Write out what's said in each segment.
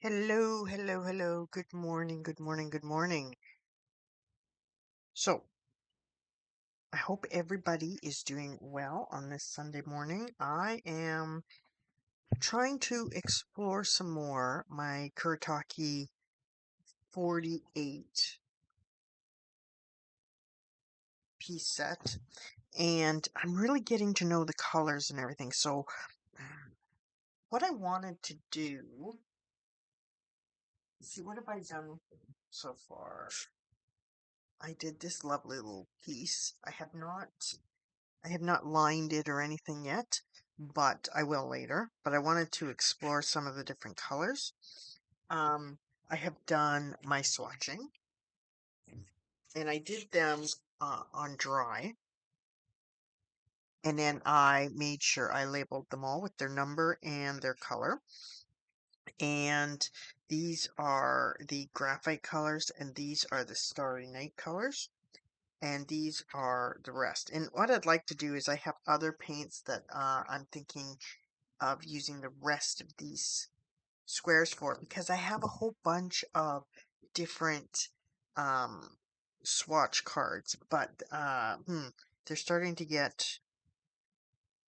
Hello, hello, hello. Good morning, good morning, good morning. So, I hope everybody is doing well on this Sunday morning. I am trying to explore some more my Kuretake 48 piece set, and I'm really getting to know the colors and everything. So, what I wanted to do, see, what have I done so far? I did this lovely little piece. I have not lined it or anything yet, but I will later. But I wanted to explore some of the different colors. Um, I have done my swatching, and I did them on dry, and then I made sure I labeled them all with their number and their color. And these are the graphite colors, and these are the Starry Night colors. And these are the rest. And what I'd like to do is I have other paints that I'm thinking of using the rest of these squares for because I have a whole bunch of different um, swatch cards, but they're starting to get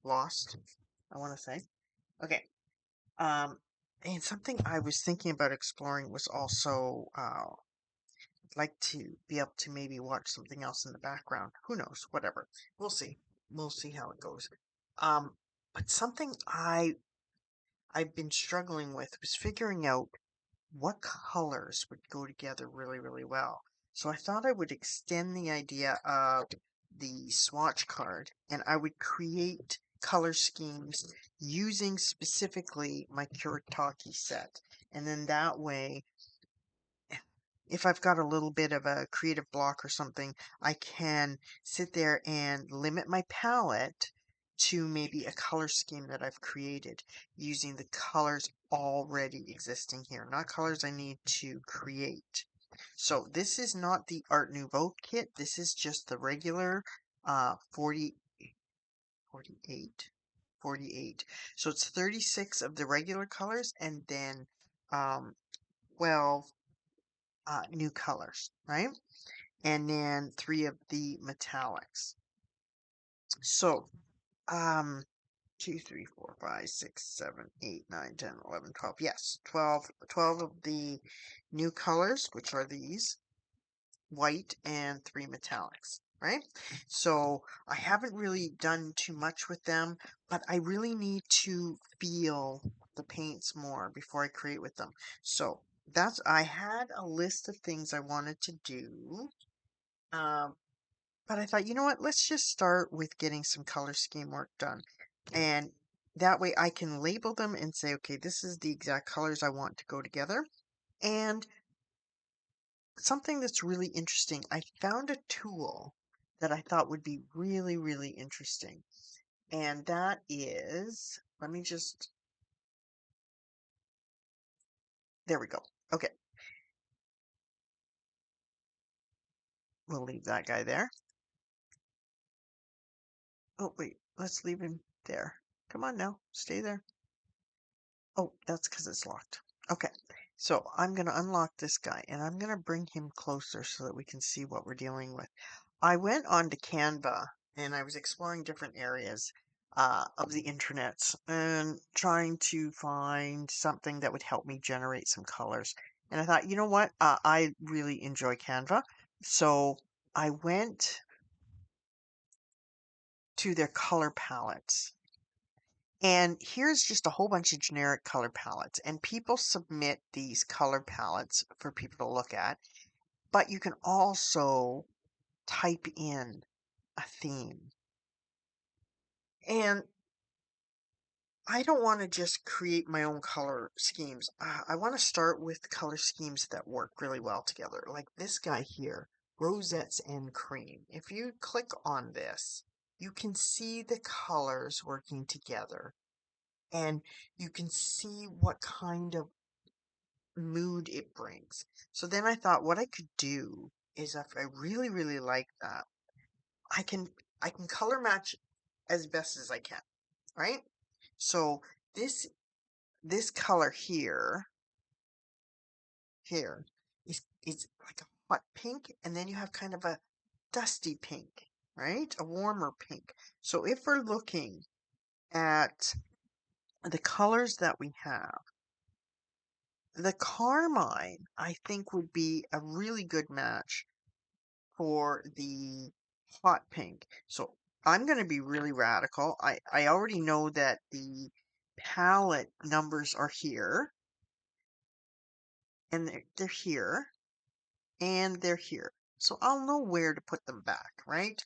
lost, I want to say. Okay. Um, and something I was thinking about exploring was also like to be able to maybe watch something else in the background. Who knows? Whatever. We'll see. We'll see how it goes. But something I've been struggling with was figuring out what colors would go together really, really well. So I thought I would extend the idea of the swatch card and I would create color schemes using specifically my Kuretake set. And then that way, if I've got a little bit of a creative block or something, I can sit there and limit my palette to maybe a color scheme that I've created using the colors already existing here, not colors I need to create. So this is not the Art Nouveau kit. This is just the regular 40, 48, 48. So it's 36 of the regular colors and then 12 new colors, right? And then 3 of the metallics. So, um, 2, 3, 4, 5, 6, 7, 8, 9, 10, 11, 12. Yes, 12 of the new colors, which are these white and 3 metallics, right? So I haven't really done too much with them, but I really need to feel the paints more before I create with them. So I had a list of things I wanted to do. Um, but I thought, you know what? Let's just start with getting some color scheme work done. And that way I can label them and say, okay, this is the exact colors I want to go together. And something that's really interesting, I found a tool that I thought would be really, really interesting. And that is, let me just, there we go. Okay, we'll leave that guy there. Oh, wait, let's leave him there. Come on now, stay there. Oh, that's because it's locked. Okay, so I'm going to unlock this guy and I'm going to bring him closer so that we can see what we're dealing with. I went on to Canva and I was exploring different areas of the internet and trying to find something that would help me generate some colors. And I thought, you know what? I really enjoy Canva. So I went to their color palettes. And here's just a whole bunch of generic color palettes. And people submit these color palettes for people to look at. But you can also type in a theme. And I don't want to just create my own color schemes. I want to start with color schemes that work really well together. Like this guy here, Rosettes and Cream. If you click on this, you can see the colors working together. And you can see what kind of mood it brings. So then I thought what I could do is if I really, really like that, I can I can color match as best as I can, right? So this this color here here is like a hot pink, and then you have kind of a dusty pink, right? A warmer pink. So if we're looking at the colors that we have, the carmine, I think, would be a really good match for the hot pink. So I'm going to be really radical. I already know that the palette numbers are here, and they're here, and they're here. So I'll know where to put them back, right?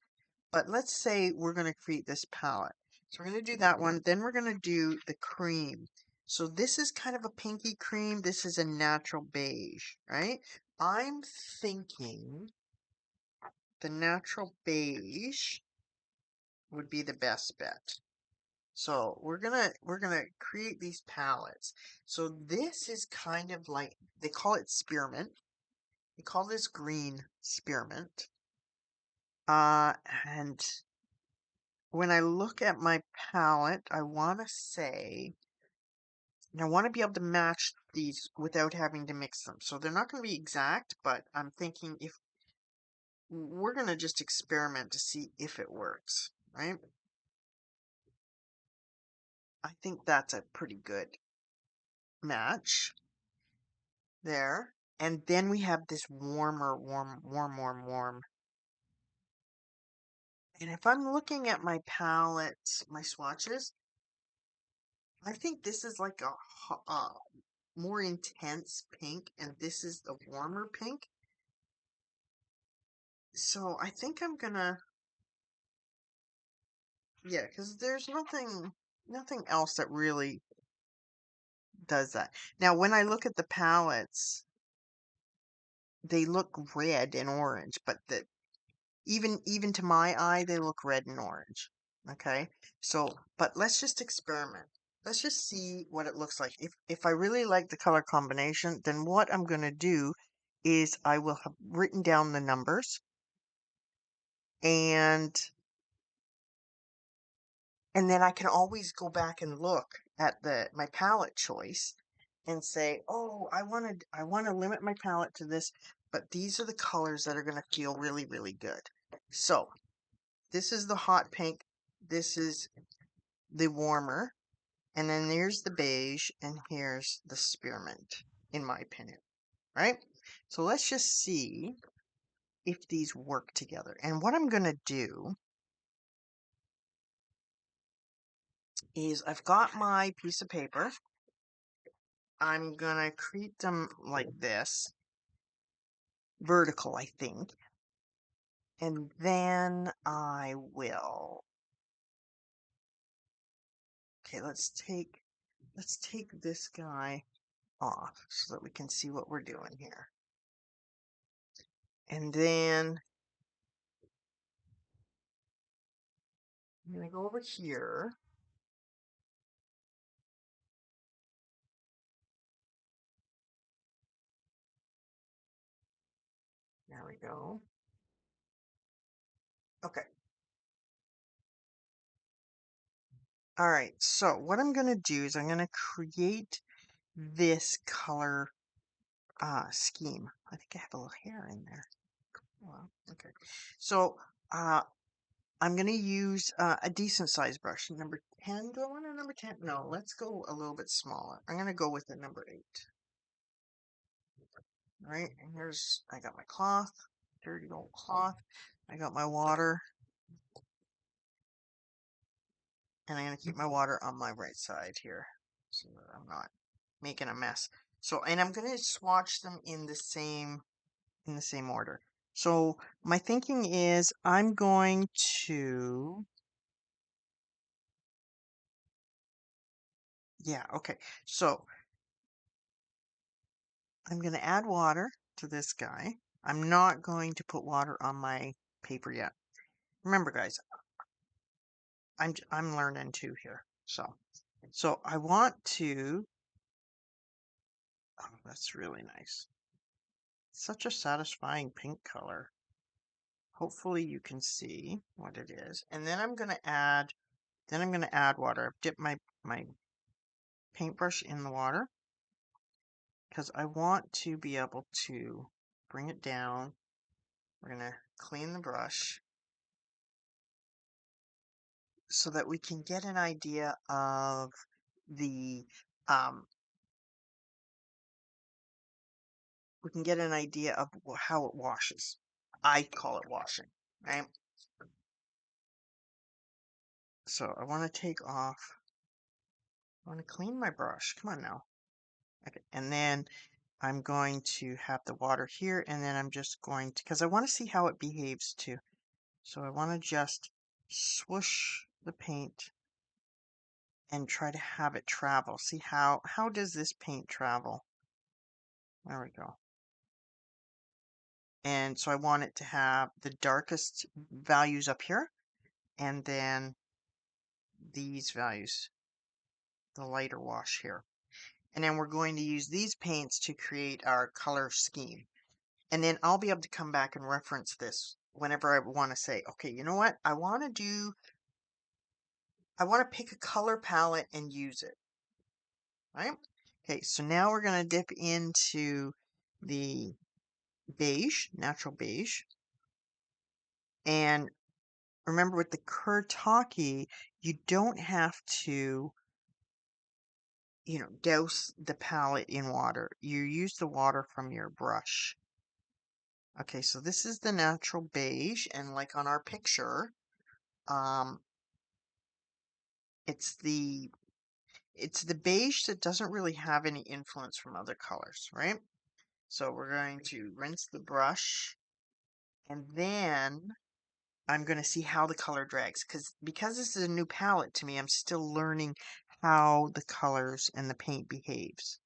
But let's say we're going to create this palette. So we're going to do that one. Then we're going to do the cream. So this is kind of a pinky cream. This is a natural beige, right? I'm thinking the natural beige would be the best bet. So we're gonna create these palettes. So this is kind of like, they call it spearmint. They call this green spearmint. And when I look at my palette, I want to say, and I want to be able to match these without having to mix them. So they're not going to be exact, but I'm thinking if we're going to just experiment to see if it works, right? I think that's a pretty good match there. And then we have this warm. And if I'm looking at my palettes, my swatches, I think this is like a more intense pink, and this is the warmer pink. So I think I'm gonna, yeah, because there's nothing else that really does that. Now, when I look at the palettes, they look red and orange, but even to my eye, they look red and orange. Okay, so but let's just experiment. Let's just see what it looks like. If I really like the color combination, then what I'm gonna do is I will have written down the numbers, and then I can always go back and look at the my palette choice and say, oh, I want to limit my palette to this, but these are the colors that are going to feel really, really good. So this is the hot pink, this is the warmer, and then there's the beige, and here's the spearmint, in my opinion, right? So let's just see if these work together. And what I'm going to do is I've got my piece of paper. I'm gonna create them like this, vertical, I think. And then I will, okay, let's take this guy off so that we can see what we're doing here. And then I'm gonna go over here. There we go. Okay. All right. So what I'm gonna do is I'm gonna create this color scheme. I think I have a little hair in there. Well, okay. So I'm going to use a decent size brush. Number 10. Do I want a number 10? No, let's go a little bit smaller. I'm going to go with a number 8. All right, and here's, I got my cloth, dirty old cloth. I got my water, and I'm going to keep my water on my right side here so that I'm not making a mess. So, and I'm going to swatch them in the same order. So my thinking is I'm going to, yeah, okay. So I'm going to add water to this guy. I'm not going to put water on my paper yet. Remember, guys, I'm learning too here. So I want to. Oh, that's really nice. Such a satisfying pink color. Hopefully you can see what it is. And then I'm going to add. Then I'm going to add water. I've dipped my paintbrush in the water. because I want to be able to bring it down. We're going to clean the brush so that we can get an idea of the um, we can get an idea of how it washes. I call it washing, right? So I want to take off. I want to clean my brush. Come on now. Okay, and then I'm going to have the water here, and then I'm just going to, because I want to see how it behaves too. So I want to just swoosh the paint and try to have it travel. See how does this paint travel? There we go. And so I want it to have the darkest values up here, and then these values, the lighter wash here. And then we're going to use these paints to create our color scheme. And then I'll be able to come back and reference this whenever I want to say, okay, you know what? I want to pick a color palette and use it, right? Okay, so now we're going to dip into the beige, natural beige. And remember with the Kuretake, you don't have to, douse the palette in water. You use the water from your brush. Okay, so this is the natural beige, and like on our picture, um, it's the it's the beige that doesn't really have any influence from other colors, right? So we're going to rinse the brush, and then I'm going to see how the color drags, because this is a new palette to me, I'm still learning how the colors and the paint behaves.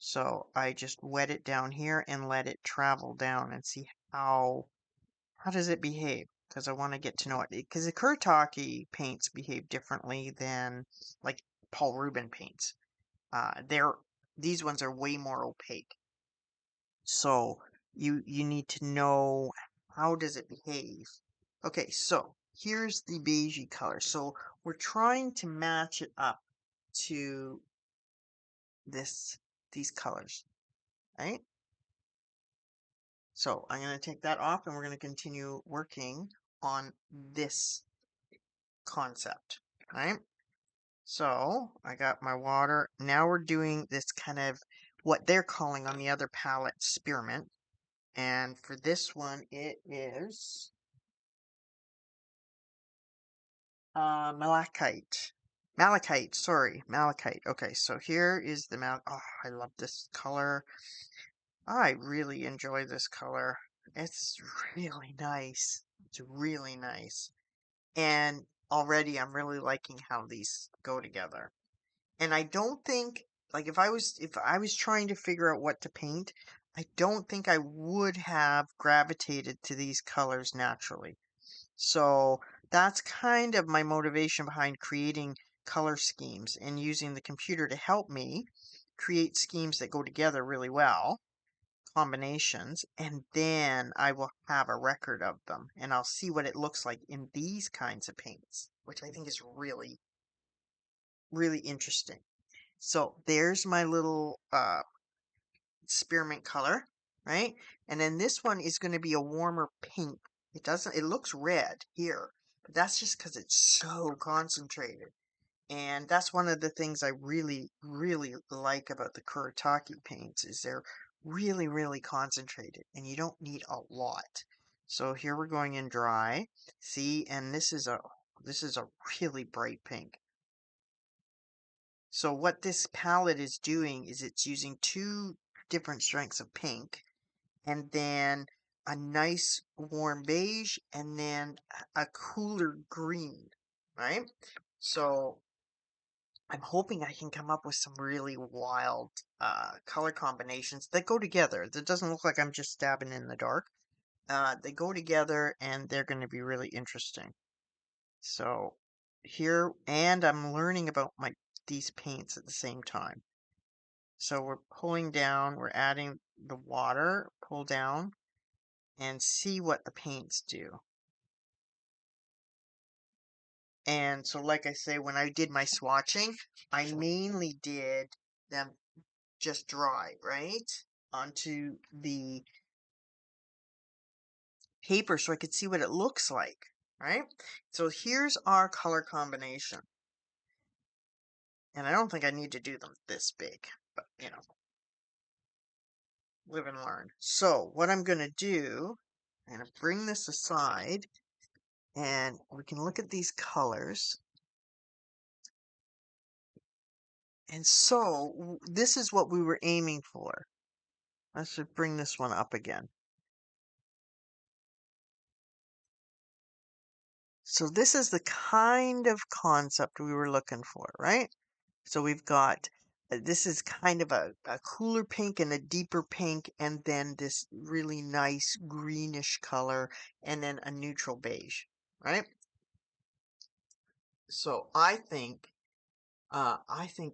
So I just wet it down here and let it travel down and see how does it behave? Because I want to get to know it. Because the Kuretake paints behave differently than like Paul Rubin paints. They're these ones are way more opaque. So you need to know how does it behave. Okay, so here's the beigey color. So we're trying to match it up to these colors, right? So I'm going to take that off and we're going to continue working on this concept, right? So I got my water. Now we're doing this kind of what they're calling on the other palette spearmint. And for this one, it is malachite. Malachite, sorry, malachite. Okay, so here is the Oh, I love this color. I really enjoy this color. It's really nice. It's really nice. And already I'm really liking how these go together. And I don't think, like, if I was trying to figure out what to paint, I don't think I would have gravitated to these colors naturally. So that's kind of my motivation behind creating color schemes and using the computer to help me create schemes that go together really well, combinations, and then I will have a record of them and I'll see what it looks like in these kinds of paints, which I think is really, really interesting. So there's my little spearmint color, right? And then this one is going to be a warmer pink. It looks red here, but that's just because it's so concentrated. And that's one of the things I really, really like about the Kuretake paints is they're really, really concentrated and you don't need a lot. So here we're going in dry. See, and this is a really bright pink. So what this palette is doing is it's using two different strengths of pink and then a nice warm beige and then a cooler green, right? So I'm hoping I can come up with some really wild color combinations that go together. That doesn't look like I'm just stabbing in the dark. They go together and they're going to be really interesting. So here, and I'm learning about these paints at the same time. So we're pulling down, we're adding the water, pull down, and see what the paints do. And so, like I say, when I did my swatching, I mainly did them just dry, right? Onto the paper so I could see what it looks like, right? So here's our color combination. And I don't think I need to do them this big, but you know, live and learn. So what I'm going to do, I'm going to bring this aside and we can look at these colors. And so this is what we were aiming for. Let's just bring this one up again. So this is the kind of concept we were looking for, right? So we've got, this is kind of a cooler pink and a deeper pink, and then this really nice greenish color, and then a neutral beige, right? So I think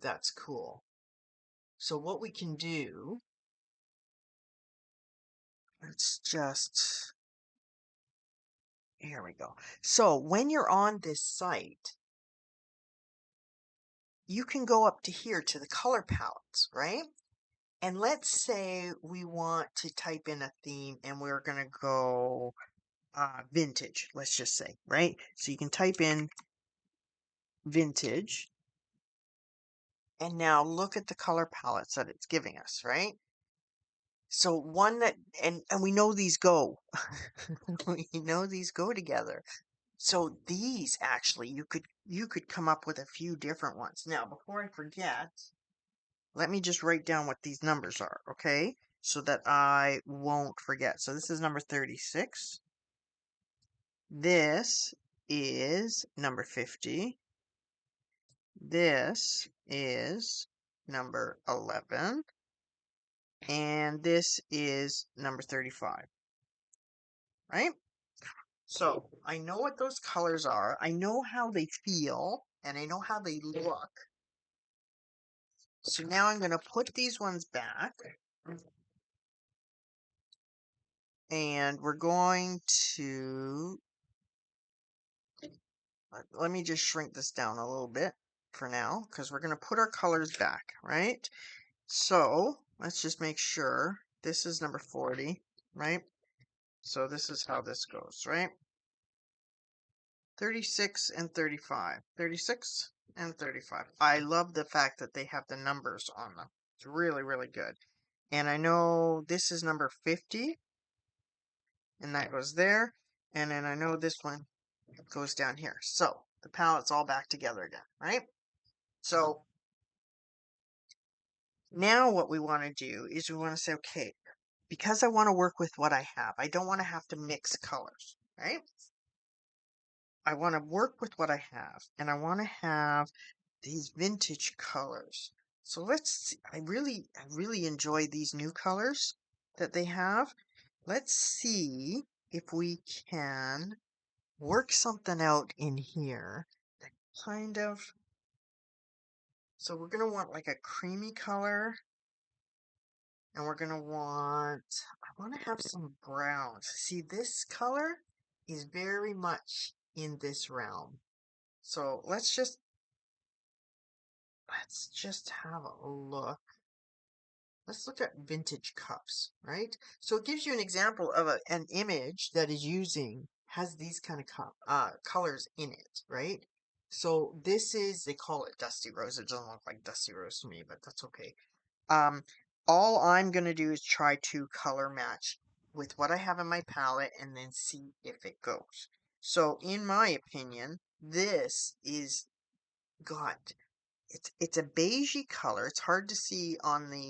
that's cool. So what we can do, let's just, here we go. So when you're on this site, you can go up to here to the color palettes, right? And let's say we want to type in a theme and we're going to go vintage, let's just say, right? So you can type in vintage and now look at the color palettes that it's giving us, right? So one that, and we know these go, we know these go together. So these actually, you could come up with a few different ones. Now, before I forget, let me just write down what these numbers are, okay? So that I won't forget. So this is number 36. This is number 50. This is number 11. And this is number 35, right? So I know what those colors are. I know how they feel and I know how they look. So now I'm going to put these ones back and we're going to, let me just shrink this down a little bit for now because we're going to put our colors back, right? So let's just make sure this is number 40, right? So this is how this goes, right? 36 and 35. 36 and 35. I love the fact that they have the numbers on them. It's really, really good. And I know this is number 50, and that goes there. And then I know this one goes down here. So the palette's all back together again, right? So now what we want to do is we want to say, okay, because I want to work with what I have, I don't want to have to mix colors, right? I want to work with what I have, and I want to have these vintage colors. So let's see. I really enjoy these new colors that they have. Let's see if we can work something out in here that kind of, so we're going to want like a creamy color and we're going to I want to have some browns. See, this color is very much in this realm. So let's just have a look. Let's look at vintage cups, right? So it gives you an example of an image that is has these kind of colors in it, right? So this is, they call it Dusty Rose. It doesn't look like Dusty Rose to me, but that's okay. Um, all I'm going to do is try to color match with what I have in my palette and then see if it goes. So in my opinion, this is got, it's a beigey color. It's hard to see on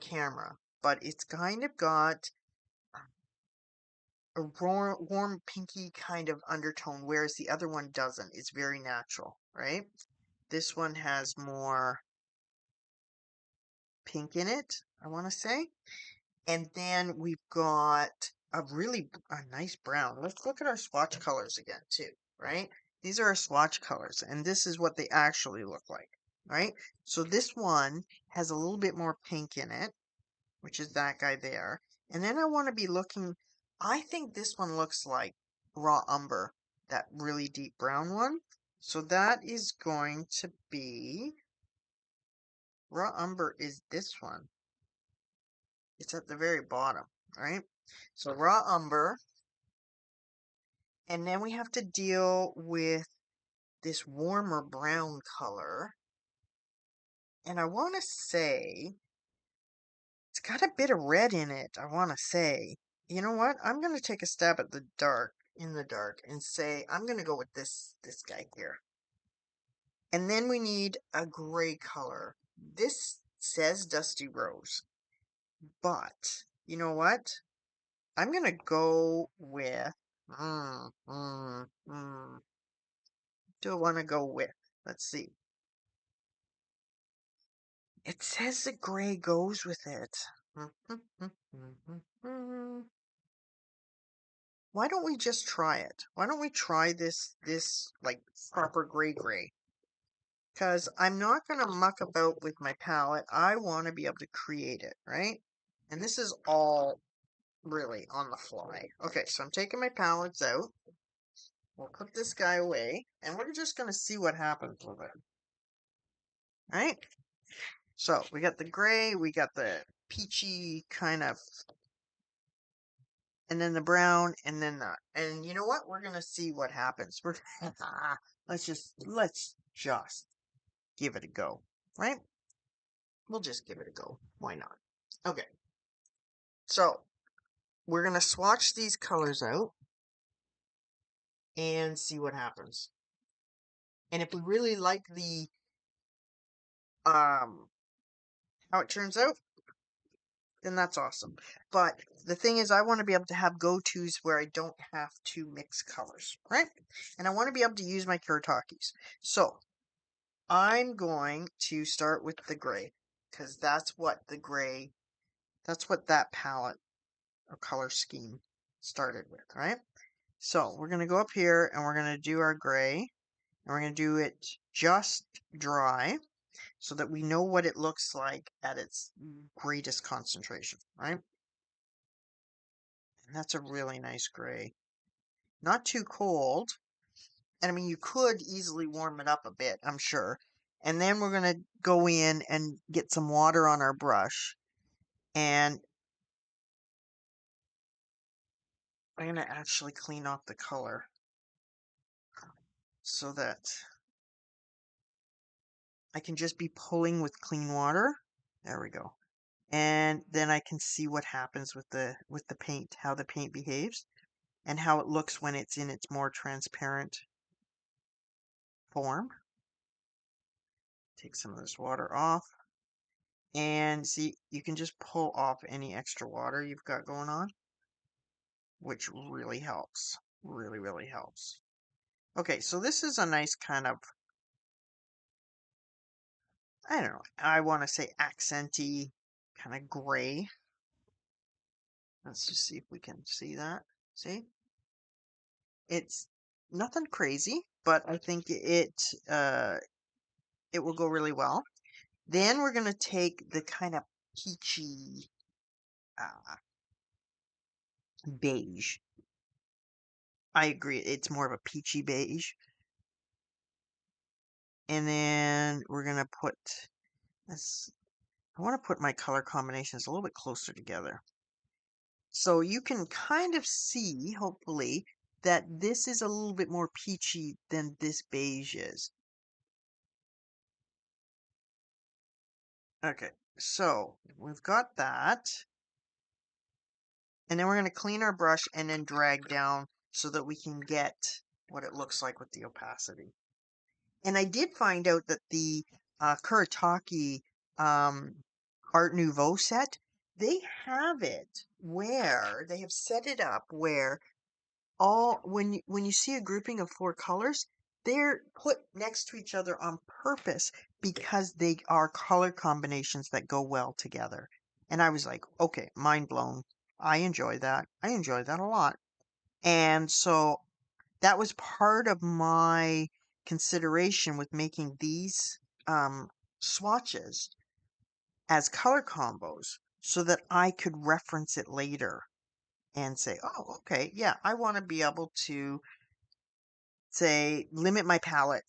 camera, but it's kind of got a warm pinky kind of undertone, whereas the other one doesn't. It's very natural, right? This one has more pink in it, I want to say. And then we've got a nice brown. Let's look at our swatch colors again, too, right? These are our swatch colors, and this is what they actually look like, right? So this one has a little bit more pink in it, which is that guy there. And then I want to be looking, I think this one looks like raw umber, that really deep brown one. So that is going to be Raw umber is this one. It's at the very bottom, right? So raw umber. And then we have to deal with this warmer brown color. And I want to say it's got a bit of red in it, I want to say. You know what? I'm going to take a stab at the dark, in the dark, and say I'm going to go with this guy here. And then we need a gray color. This says Dusty Rose. But, you know what? I'm going to go with... Mm, mm, mm. Do I want to go with? Let's see. It says the gray goes with it. Why don't we just try it? Why don't we try this like proper gray? Because I'm not going to muck about with my palette. I want to be able to create it, right? And this is all really on the fly. Okay, so I'm taking my palettes out. We'll put this guy away, and we're just going to see what happens with it. Right? So we got the gray, we got the peachy kind of, and then the brown, and then the, and you know what? We're gonna see what happens. We're let's just give it a go, right? We'll just give it a go. Why not? Okay. So we're gonna swatch these colors out and see what happens. And if we really like the how it turns out, then that's awesome. But the thing is, I want to be able to have go-tos where I don't have to mix colors, right? And I want to be able to use my Kuritakis. So I'm going to start with the gray because that's what that palette or color scheme started with, right? So we're going to go up here and we're going to do our gray and we're going to do it just dry so that we know what it looks like at its greatest concentration, right? And that's a really nice gray. Not too cold. And I mean, you could easily warm it up a bit, I'm sure. And then we're going to go in and get some water on our brush. And I'm going to actually clean off the color so that I can just be pulling with clean water. There we go. And then I can see what happens with the paint, how the paint behaves, and how it looks when it's in its more transparent form. Take some of this water off. And see, you can just pull off any extra water you've got going on, which really helps. Really, really helps. Okay, so this is a nice kind of, I don't know, I want to say accenty kind of gray. Let's just see if we can see that. See? It's nothing crazy, but I think it will go really well. Then we're going to take the kind of peachy beige. I agree, it's more of a peachy beige. And then we're going to put this, I want to put my color combinations a little bit closer together. So you can kind of see, hopefully, that this is a little bit more peachy than this beige is. Okay, so we've got that. And then we're going to clean our brush and then drag down so that we can get what it looks like with the opacity. And I did find out that the Kuretake Art Nouveau set, they have it where they have set it up where all when you see a grouping of four colors, they're put next to each other on purpose because they are color combinations that go well together. And I was like, okay, mind blown. I enjoy that. I enjoy that a lot. And so that was part of my consideration with making these swatches as color combos so that I could reference it later and say, oh, okay, yeah, I want to be able to say limit my palette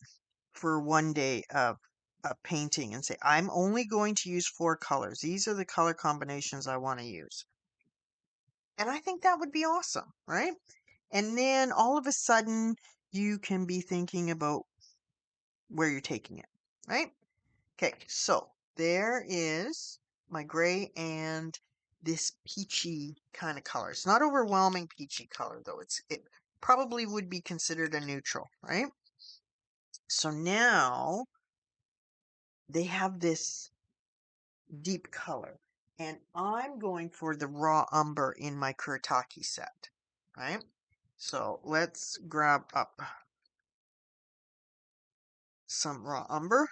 for one day of a painting and say, I'm only going to use 4 colors. These are the color combinations I want to use. And I think that would be awesome, right? And then all of a sudden, you can be thinking about where you're taking it, right? Okay, so there is my gray and this peachy kind of color. It's not overwhelming peachy color though. It probably would be considered a neutral, right? So now they have this deep color, and I'm going for the raw umber in my Kuretake set, right? So let's grab up some raw umber,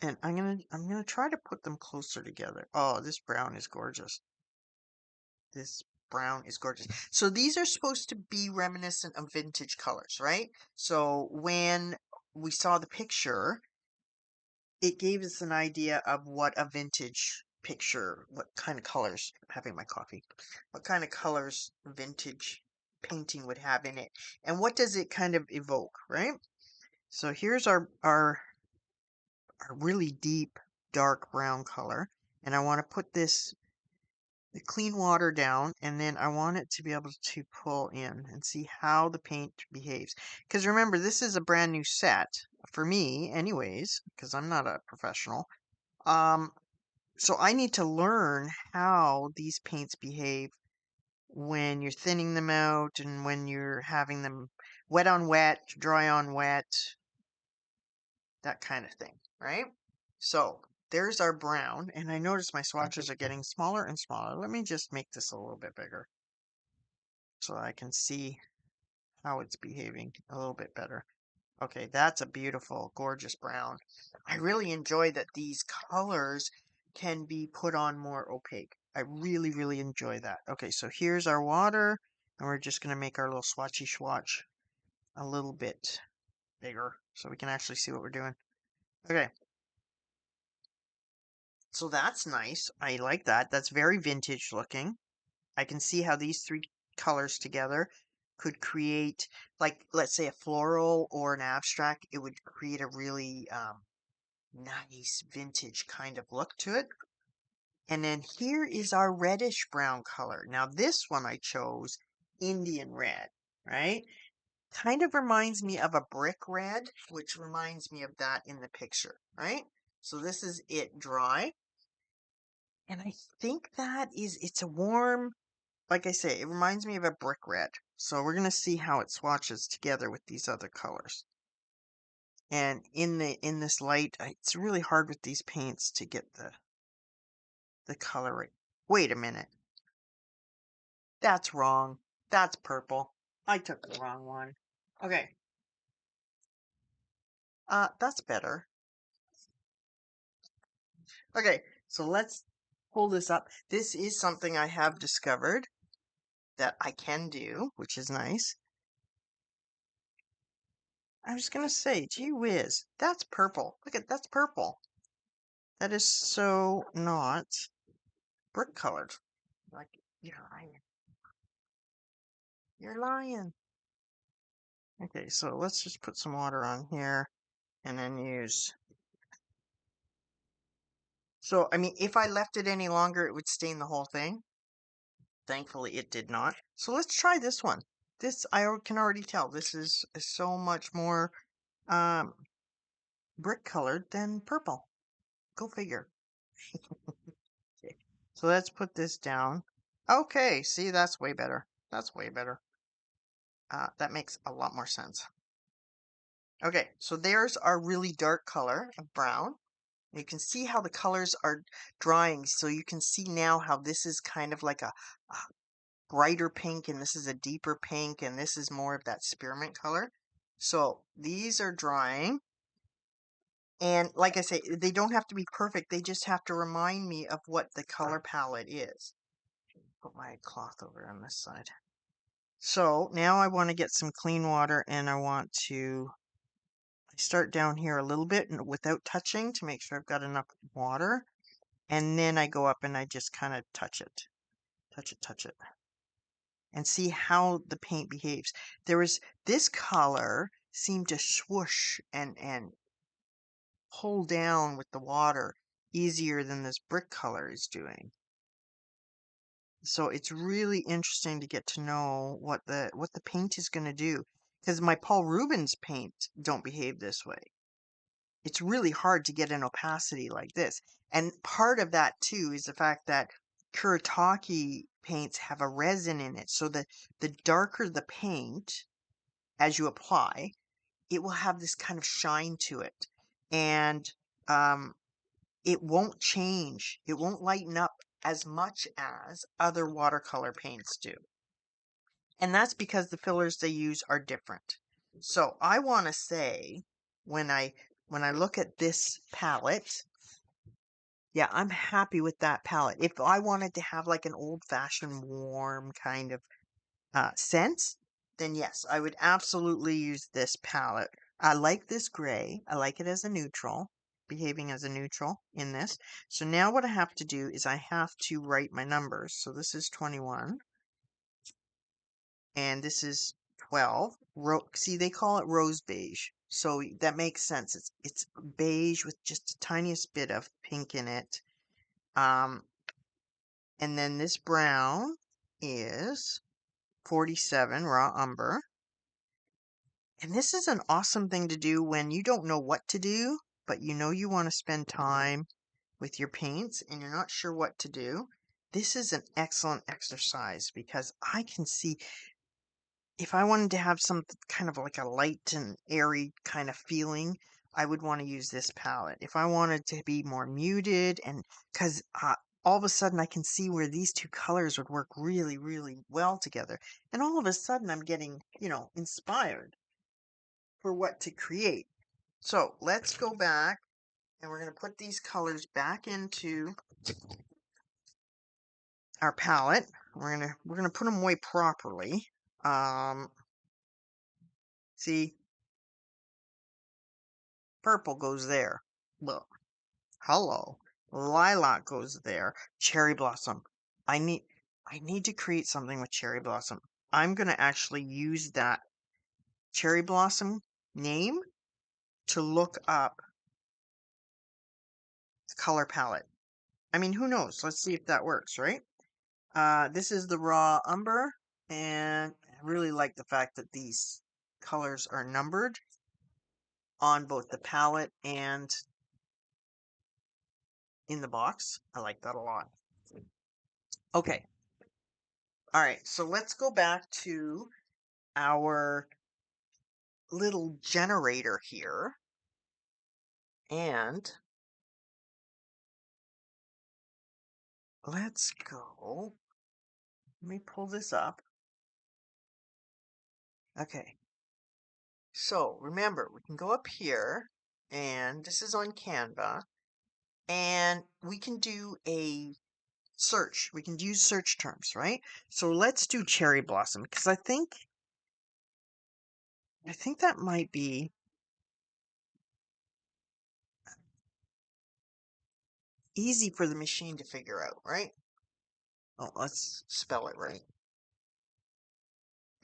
and I'm gonna try to put them closer together. Oh, this brown is gorgeous. This brown is gorgeous. So these are supposed to be reminiscent of vintage colors, right? So when we saw the picture, it gave us an idea of what a vintage picture, what kind of colors, having my coffee, what kind of colors vintage painting would have in it. And what does it kind of evoke, right? So here's our really deep dark brown color. And I want to put the clean water down, and then I want it to be able to pull in and see how the paint behaves. Because remember, this is a brand new set for me anyways, because I'm not a professional. Um, so I need to learn how these paints behave when you're thinning them out and when you're having them wet on wet, dry on wet, that kind of thing, right? So there's our brown, and I notice my swatches are getting smaller and smaller. Let me just make this a little bit bigger so I can see how it's behaving a little bit better. Okay, that's a beautiful, gorgeous brown. I really enjoy that these colors can be put on more opaque. I really, really enjoy that. Okay, so here's our water, and we're just going to make our little swatchy swatch a little bit bigger so we can actually see what we're doing. Okay, so that's nice. I like that. That's very vintage looking. I can see how these 3 colors together could create, like, let's say a floral or an abstract. It would create a really nice vintage kind of look to it. And then here is our reddish brown color. Now this one I chose Indian red, right? Kind of reminds me of a brick red, which reminds me of that in the picture, right? So this is it dry. And I think it's a warm, like I say, it reminds me of a brick red. So we're going to see how it swatches together with these other colors. And in this light, it's really hard with these paints to get the color right. Wait a minute. That's wrong. That's purple. I took the wrong one. Okay. That's better. Okay, so let's pull this up. This is something I have discovered that I can do, which is nice. I was gonna say, gee whiz, that's purple. Look at that's purple. That is so not brick colored. Like you're lying. You're lying. Okay, so let's just put some water on here and then use. So, I mean, if I left it any longer, it would stain the whole thing. Thankfully, it did not. So let's try this one. This, can already tell, this is so much more um, brick colored than purple. Go figure. Okay. So let's put this down. Okay, see, that's way better. That's way better. That makes a lot more sense. Okay, so there's our really dark color of brown. You can see how the colors are drying. So you can see now how this is kind of like a brighter pink, and this is a deeper pink, and this is more of that spearmint color. So these are drying. And like I say, they don't have to be perfect. They just have to remind me of what the color palette is. Put my cloth over on this side. So now I want to get some clean water, and I want to start down here a little bit without touching to make sure I've got enough water. And then I go up and I just kind of touch it, touch it, and see how the paint behaves. There was this color seemed to swoosh and pull down with the water easier than this brick color is doing. So it's really interesting to get to know what the paint is going to do, because my Paul Rubens paint don't behave this way. It's really hard to get an opacity like this. And part of that too is the fact that Kuretake paints have a resin in it. So the darker the paint as you apply, it will have this kind of shine to it. And um, it won't change. It won't lighten up as much as other watercolor paints do. And that's because the fillers they use are different. So I want to say when I look at this palette, yeah, I'm happy with that palette. If I wanted to have like an old-fashioned warm kind of scent, then yes, I would absolutely use this palette. I like this gray. I like it as a neutral, behaving as a neutral in this. So now what I have to do is I have to write my numbers. So this is 21 and this is 12. See, they call it rose beige. So that makes sense. It's beige with just the tiniest bit of pink in it. And then this brown is 47 raw umber. And this is an awesome thing to do when you don't know what to do, but you know you want to spend time with your paints and you're not sure what to do. This is an excellent exercise because I can see if I wanted to have some kind of like a light and airy kind of feeling, I would want to use this palette. If I wanted to be more muted and because all of a sudden I can see where these two colors would work really, really well together. And all of a sudden I'm getting, inspired for what to create. So let's go back and we're going to put these colors back into our palette. We're gonna put them away properly. Um, see, purple goes there. Look, hello, lilac goes there. Cherry blossom. I need I need to create something with cherry blossom. I'm gonna actually use that cherry blossom name to look up the color palette. I mean, who knows? Let's see if that works, right? This is the raw umber, and I really like the fact that these colors are numbered on both the palette and in the box. I like that a lot. Okay. All right. So let's go back to our little generator here. And let's go. Let me pull this up. Okay. So remember, we can go up here, and this is on Canva, and we can do a search. We can use search terms, right? So let's do cherry blossom because I think that might be easy for the machine to figure out, right? Oh, let's spell it right.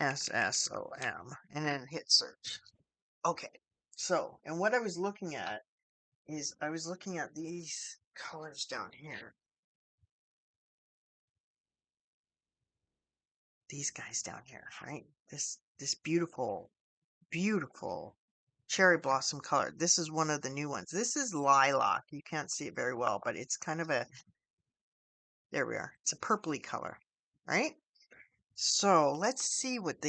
SSOM, and then hit search. Okay. So, and what I was looking at is I was looking at these colors down here. These guys down here, right? This beautiful, beautiful cherry blossom color. This is one of the new ones. This is lilac. You can't see it very well, but it's kind of there we are. It's a purpley color, right? So let's see what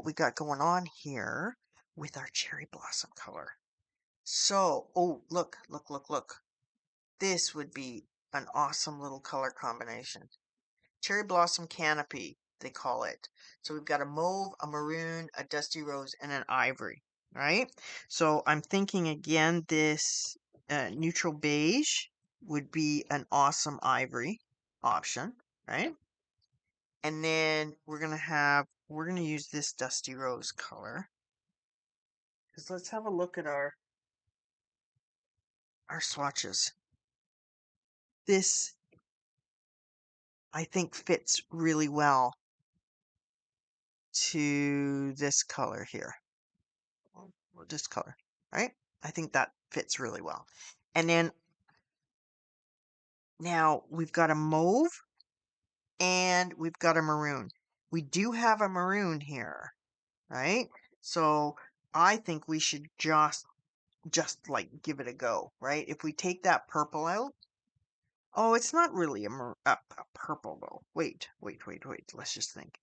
we got going on here with our cherry blossom color. So, oh, look, look, look, look. This would be an awesome little color combination. Cherry blossom canopy, they call it. So we've got a mauve, a maroon, a dusty rose, and an ivory, right? So I'm thinking again, this neutral beige would be an awesome ivory option, right? And then we're gonna use this dusty rose color. Because let's have a look at our swatches. This I think fits really well to this color here. Or this color, right? I think that fits really well. And then now we've got a mauve and we've got a maroon. We do have a maroon here, right? So I think we should just like give it a go, right? If we take that purple out, oh, it's not really a purple though. Wait. Let's just think.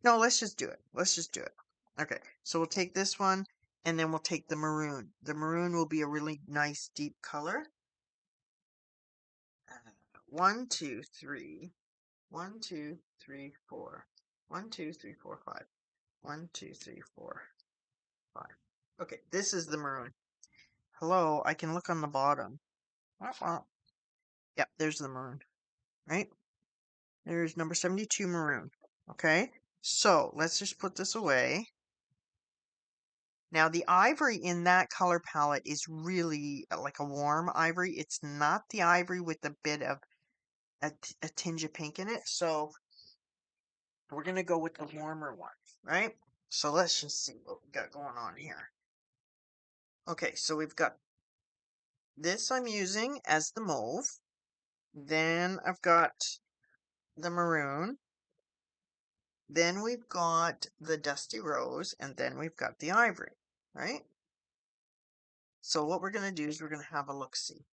No, let's just do it. Let's just do it. Okay, so we'll take this one and then we'll take the maroon. The maroon will be a really nice deep color. One, two, three. 1, 2, 3, 4. 1, 2, 3, 4, 5. 1, 2, 3, 4, 5. Okay, this is the maroon. Hello, I can look on the bottom. Wah, wah. Yep, there's the maroon, right? There's number 72 maroon. Okay, so let's just put this away. Now, the ivory in that color palette is really like a warm ivory. It's not the ivory with a bit of a tinge of pink in it. So we're going to go with the warmer one, right? So let's just see what we got going on here. Okay, so we've got this I'm using as the mauve. Then I've got the maroon. Then we've got the dusty rose. And then we've got the ivory, right? So what we're going to do is we're going to have a look-see,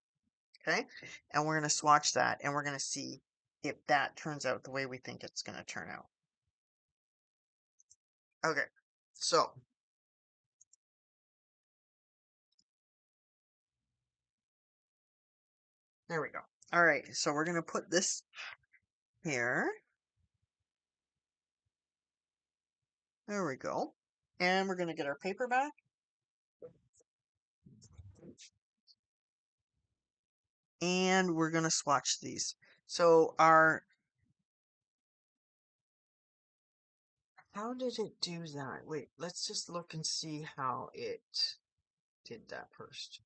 okay? And we're going to swatch that and we're going to see if that turns out the way we think it's going to turn out. Okay, so there we go. All right, so we're going to put this here. There we go. And we're going to get our paper back. And we're going to swatch these. So how did it do that? Wait, let's just look and see how it did that first.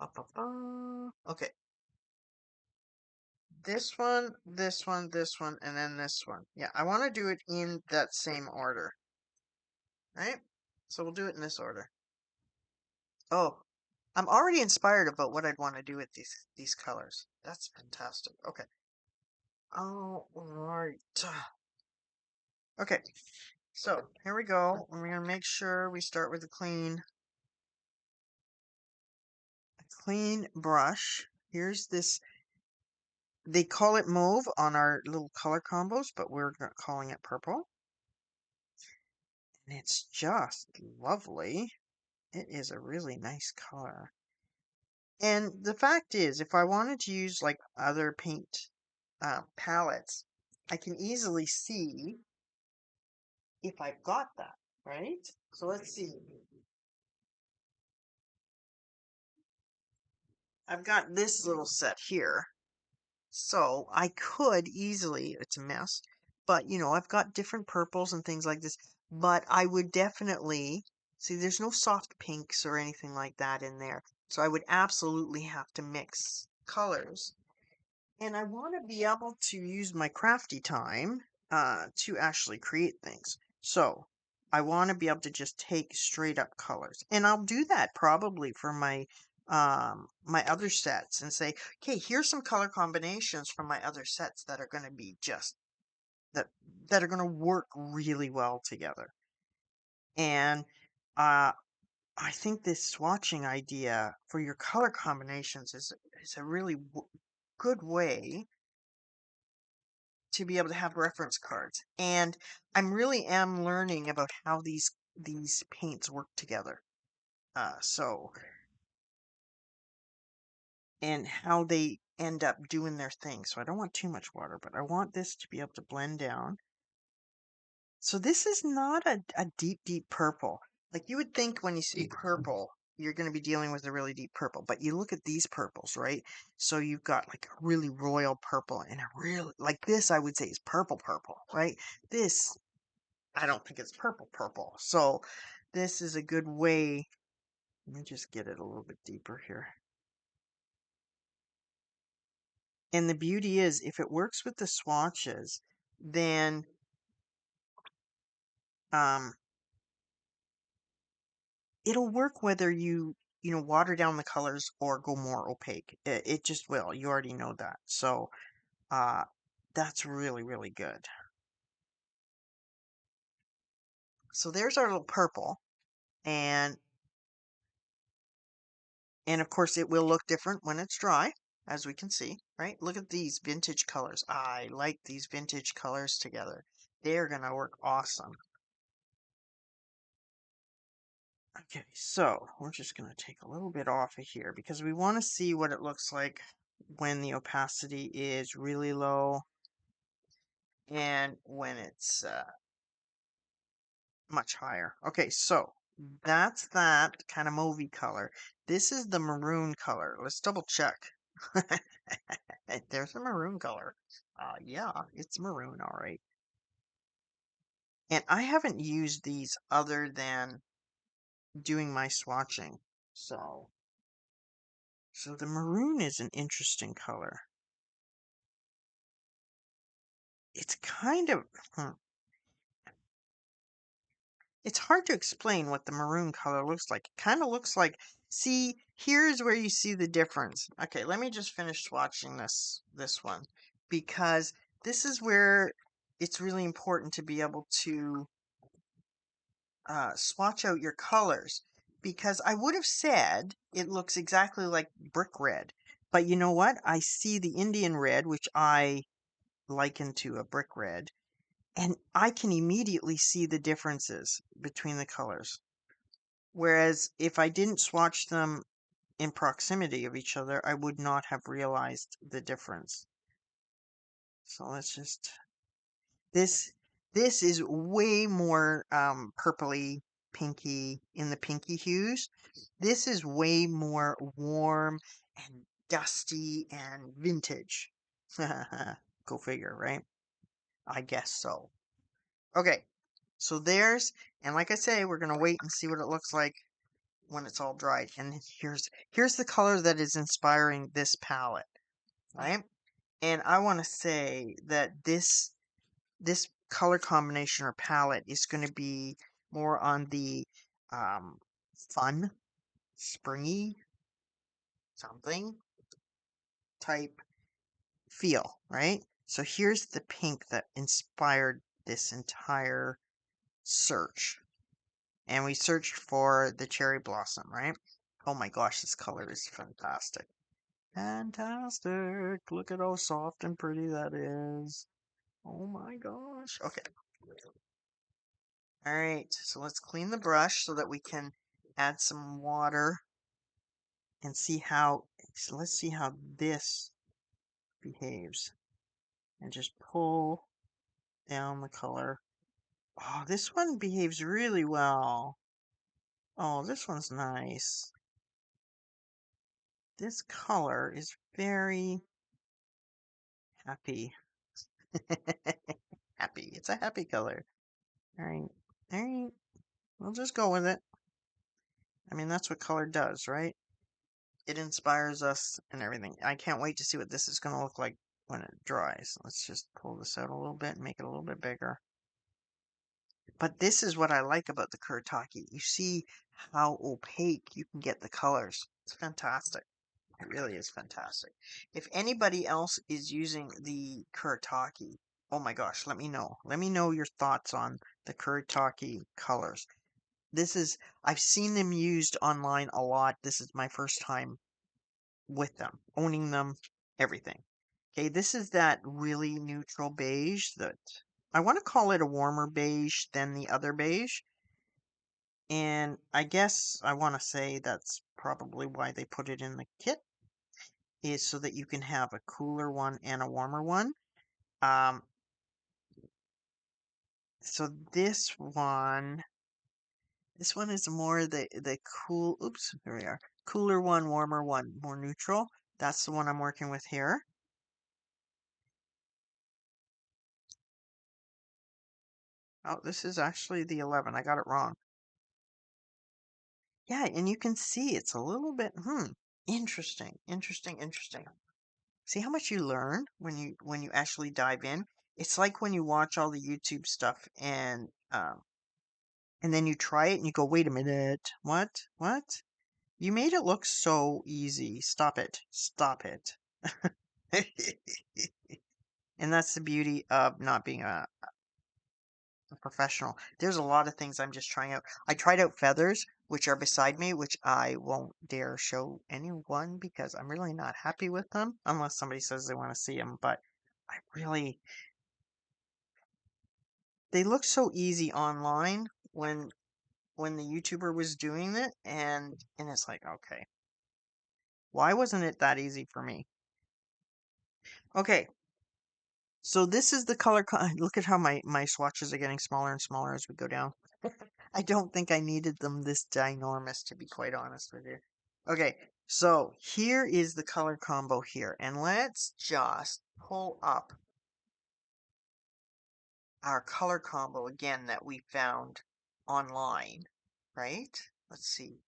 Okay. This one, this one, this one, and then this one. Yeah, I want to do it in that same order. Right? So we'll do it in this order. Oh, I'm already inspired about what I'd want to do with these colors. That's fantastic. Okay. All right. Okay. So here we go. We're gonna make sure we start with a clean brush. Here's this. They call it mauve on our little color combos, but we're calling it purple. And it's just lovely. It is a really nice color. And the fact is, if I wanted to use like other paint palettes, I can easily see if I've got that, right? So let's see. I've got this little set here. So I could easily, it's a mess, but I've got different purples and things like this. But I would definitely see there's no soft pinks or anything like that in there. So I would absolutely have to mix colors. And I want to be able to use my crafty time to actually create things. So I want to be able to just take straight up colors. And I'll do that probably for my other sets and say, okay, here's some color combinations from my other sets that are going to be just that that are going to work really well together. And uh I think this swatching idea for your color combinations is a really good way to be able to have reference cards. And I'm really am learning about how these paints work together. So and how they end up doing their thing. So I don't want too much water, but I want this to be able to blend down. So this is not a deep purple. Like you would think when you see purple, you're going to be dealing with a really deep purple. But you look at these purples, right? So you've got like a really royal purple and a really, like this, I would say is purple, right? This, I don't think it's purple. So this is a good way. Let me just get it a little bit deeper here. And the beauty is, if it works with the swatches, then um, it'll work whether you water down the colors or go more opaque. It just will. You already know that. So uh, that's really, really good. So there's our little purple. And and of course it will look different when it's dry, as we can see, right? Look at these vintage colors. I like these vintage colors together. They're gonna work awesome. Okay, so we're just gonna take a little bit off of here because we want to see what it looks like when the opacity is really low and when it's much higher. Okay, so that's that kind of movie color. This is the maroon color. Let's double check. There's a maroon color. Yeah, it's maroon, all right. And I haven't used these other than doing my swatching. So the maroon is an interesting color. It's kind of, hmm, it's hard to explain what the maroon color looks like. It kind of looks like, see, here's where you see the difference. Okay, let me just finish swatching this one because this is where it's really important to be able to swatch out your colors because I would have said it looks exactly like brick red. But you know what? I see the Indian red, which I liken to a brick red, and I can immediately see the differences between the colors. Whereas if I didn't swatch them in proximity of each other, I would not have realized the difference. So let's just this this is way more purpley pinky in the pinky hues. This is way more warm and dusty and vintage. Go figure, right? I guess so. Okay. So there's, and like I say, we're gonna wait and see what it looks like when it's all dried. And here's the color that is inspiring this palette, right? And I want to say that this color combination or palette is going to be more on the um, fun, springy, something type feel, right? So here's the pink that inspired this entire search. And we searched for the cherry blossom, right? Oh my gosh, this color is fantastic. Fantastic. Look at how soft and pretty that is. Oh my gosh. Okay. All right. So let's clean the brush so that we can add some water and see how, so let's see how this behaves. And just pull down the color. Oh, this one behaves really well. Oh, this one's nice. This color is very happy. Happy. It's a happy color. All right. All right. We'll just go with it. I mean, that's what color does, right? It inspires us and everything. I can't wait to see what this is going to look like when it dries. Let's just pull this out a little bit and make it a little bit bigger. But this is what I like about the Kuretake. You see how opaque you can get the colors. It's fantastic. It really is fantastic. If anybody else is using the Kuretake, oh my gosh, let me know. Let me know your thoughts on the Kuretake colors. I've seen them used online a lot. This is my first time with them, owning them, everything. Okay, this is that really neutral beige that I want to call it a warmer beige than the other beige. And I guess I want to say that's probably why they put it in the kit, is so that you can have a cooler one and a warmer one. Um, so this one is more the cool. Oops, there we are. Cooler one, warmer one, more neutral. That's the one I'm working with here. Oh, this is actually the 11. I got it wrong. Yeah, and you can see it's a little bit, interesting, interesting, interesting. See how much you learn when you actually dive in? It's like when you watch all the YouTube stuff and And then you try it and you go, wait a minute. What? What? You made it look so easy. Stop it. Stop it. And that's the beauty of not being a professional. There's a lot of things I'm just trying out. I tried out feathers, which are beside me, which I won't dare show anyone because I'm really not happy with them unless somebody says they want to see them. But I really, they look so easy online when the YouTuber was doing it, and it's like, okay, why wasn't it that easy for me? Okay, so this is the color. Look at how my swatches are getting smaller and smaller as we go down. I don't think I needed them this ginormous, to be quite honest with you. Okay, so here is the color combo here, and let's just pull up our color combo again that we found online, right? Let's see.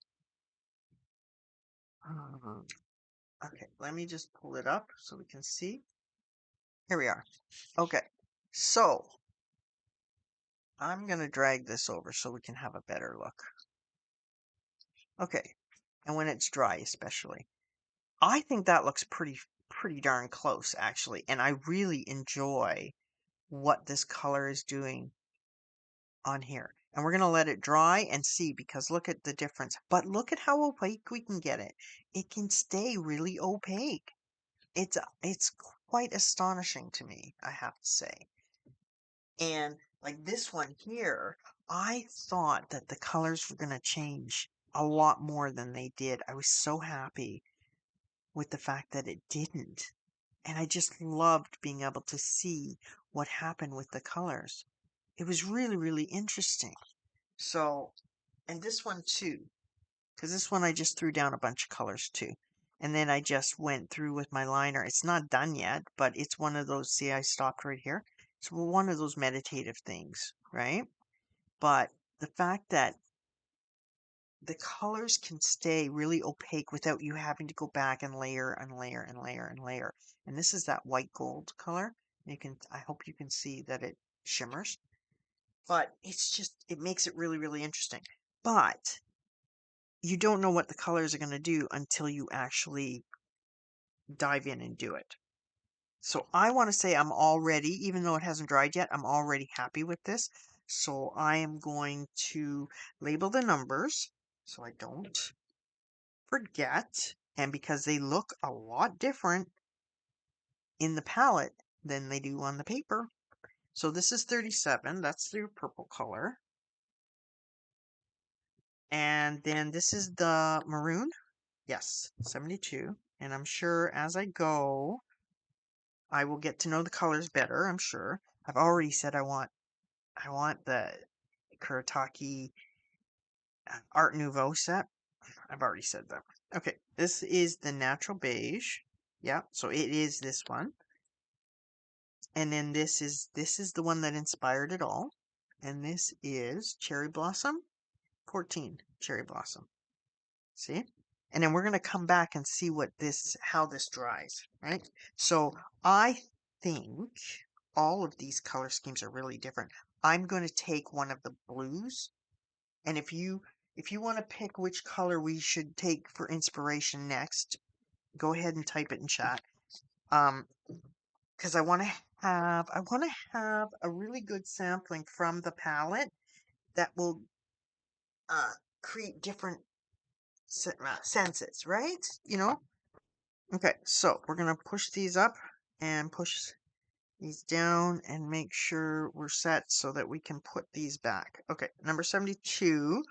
Okay, let me just pull it up so we can see. Here we are. Okay, so I'm going to drag this over so we can have a better look. Okay, and when it's dry especially. I think that looks pretty darn close actually, and I really enjoy what this color is doing on here. And we're going to let it dry and see because look at the difference. But look at how opaque we can get it. It can stay really opaque. It's quite astonishing to me, I have to say. And like this one here, I thought that the colors were going to change a lot more than they did. I was so happy with the fact that it didn't. And I just loved being able to see what happened with the colors. It was really, really interesting. So, and this one too, because this one I just threw down a bunch of colors too. And then I just went through with my liner. It's not done yet, but it's one of those, see, I stopped right here. It's one of those meditative things, right? But the fact that the colors can stay really opaque without you having to go back and layer and layer and layer and layer. And this is that white gold color. You can, I hope you can see that it shimmers, but it's just, it makes it really, really interesting. But you don't know what the colors are going to do until you actually dive in and do it. So I want to say I'm already, even though it hasn't dried yet, I'm already happy with this. So I am going to label the numbers so I don't forget. And because they look a lot different in the palette than they do on the paper. So this is 37. That's the purple color. And then this is the maroon. Yes, 72. And I'm sure as I go, I will get to know the colors better, I'm sure. I've already said I want the Kuretake Art Nouveau set. I've already said that. Okay, this is the natural beige. Yeah, so it is this one. And then this is the one that inspired it all. And this is Cherry Blossom 14 Cherry Blossom. See? And then we're going to come back and see how this dries, right? So I think all of these color schemes are really different. I'm going to take one of the blues, and if you want to pick which color we should take for inspiration next, go ahead and type it in chat. Because I want to have a really good sampling from the palette that will uh create different senses, right? You know. Okay, so we're gonna push these up and push these down and make sure we're set so that we can put these back. Okay, number 72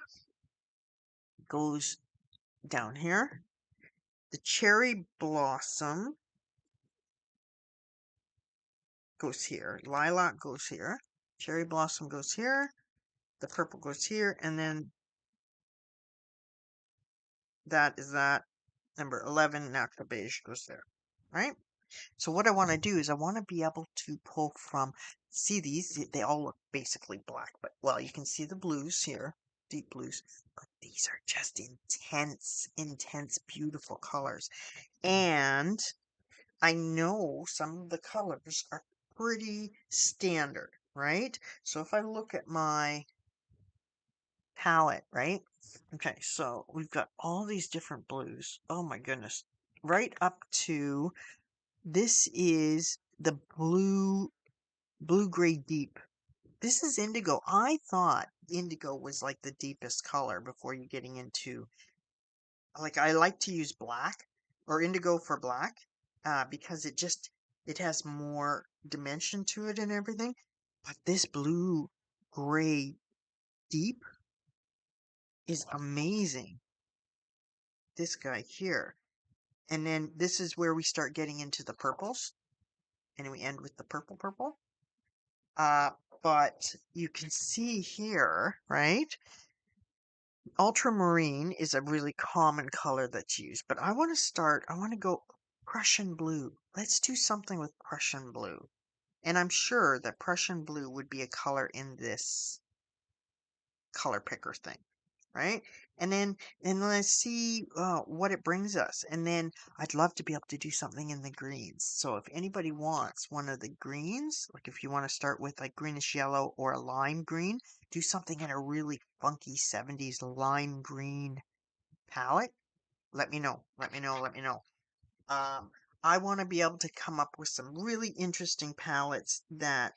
goes down here. The cherry blossom goes here. Lilac goes here. Cherry blossom goes here. The purple goes here. And then that is that. Number 11, natural beige goes there. Right? So what I want to do is I want to be able to pull from, see these, they all look basically black, but well, you can see the blues here, deep blues, but these are just intense, intense, beautiful colors. And I know some of the colors are pretty standard, right? So if I look at my palette, right? Okay, so we've got all these different blues. Oh my goodness. Right up to this is the blue gray deep. This is indigo. I thought indigo was like the deepest color before you getting into like I like to use black or indigo for black because it has more dimension to it and everything. But this blue gray deep is amazing. This guy here. And then this is where we start getting into the purples. And we end with the purple. Uh, but you can see here, right? Ultramarine is a really common color that's used. But I want to go Prussian blue. Let's do something with Prussian blue. And I'm sure that Prussian blue would be a color in this color picker thing, right? And then let's see what it brings us. And then I'd love to be able to do something in the greens. So if anybody wants one of the greens, like if you want to start with like greenish yellow or a lime green, do something in a really funky 70s lime green palette. Let me know. Let me know. Um, I want to be able to come up with some really interesting palettes that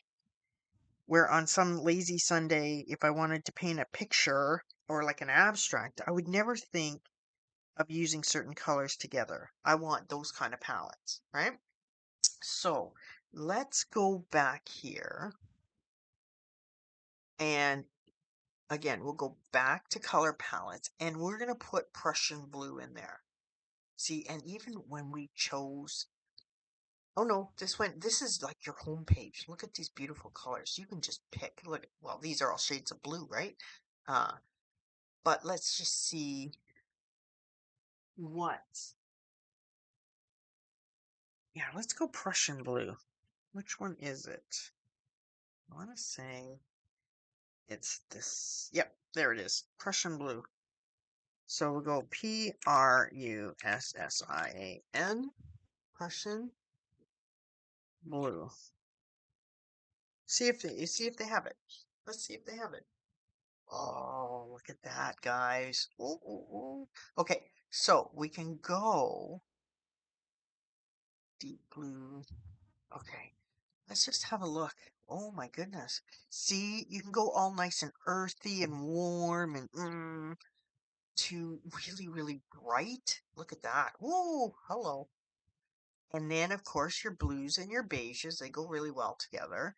where on some lazy Sunday, if I wanted to paint a picture or like an abstract, I would never think of using certain colors together. I want those kind of palettes, right? So let's go back here. And again, we'll go back to color palettes and we're going to put Prussian blue in there. See, and even when we chose, oh no, this is like your home page. Look at these beautiful colors. You can just pick, look, well, these are all shades of blue, right? Uh, But let's just see what. Yeah, let's go Prussian blue. Which one is it? I want to say it's this. Yep, there it is. Prussian blue. So we'll go Prussian. Prussian blue. See if they have it. Let's see if they have it. Oh, look at that, guys. Ooh, ooh, ooh. Okay, so we can go deep blue. Okay, let's just have a look. Oh my goodness. See, you can go all nice and earthy and warm and to really, really bright. Look at that. Whoa, hello. And then, of course, your blues and your beiges, they go really well together.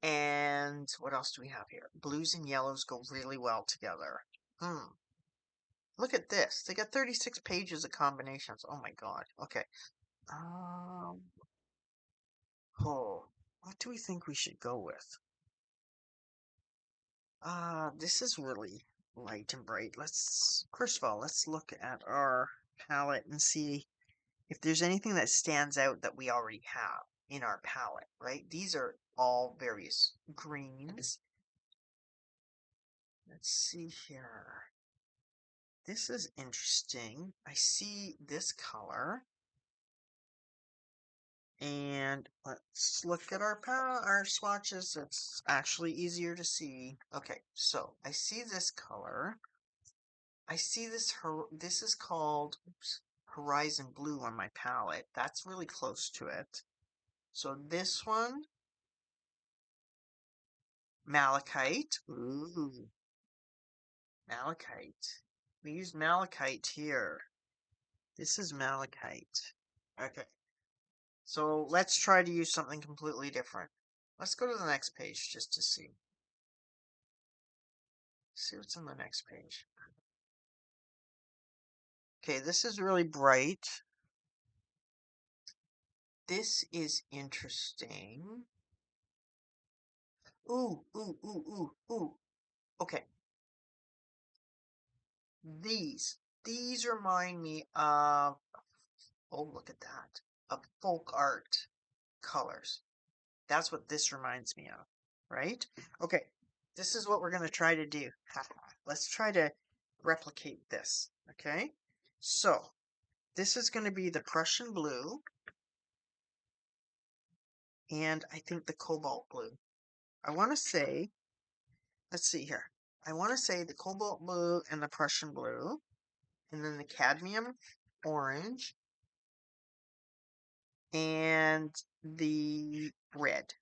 And what else do we have here? Blues and yellows go really well together. Hmm. Look at this. They got 36 pages of combinations. Oh my God. Okay. Um, oh, what do we think we should go with? This is really light and bright. First of all, let's look at our palette and see if there's anything that stands out that we already have in our palette, right? These are all various greens. Let's see here. This is interesting. I see this color. And let's look at our swatches. It's actually easier to see. Okay, so I see this color. I see this is called Horizon Blue on my palette. That's really close to it. So this one, Malachite. Ooh, Malachite. We use Malachite here. This is Malachite. Okay. So let's try to use something completely different. Let's go to the next page just to see. See what's on the next page. Okay, this is really bright. This is interesting. Ooh, ooh, ooh, ooh, ooh. Okay, these. These remind me of, oh, look at that, of folk art colors. That's what this reminds me of, right? Okay, this is what we're going to try to do. Let's try to replicate this, okay? So, this is going to be the Prussian blue, and I think the cobalt blue. I want to say, let's see here. I want to say the cobalt blue and the Prussian blue, and then the cadmium orange, and the red,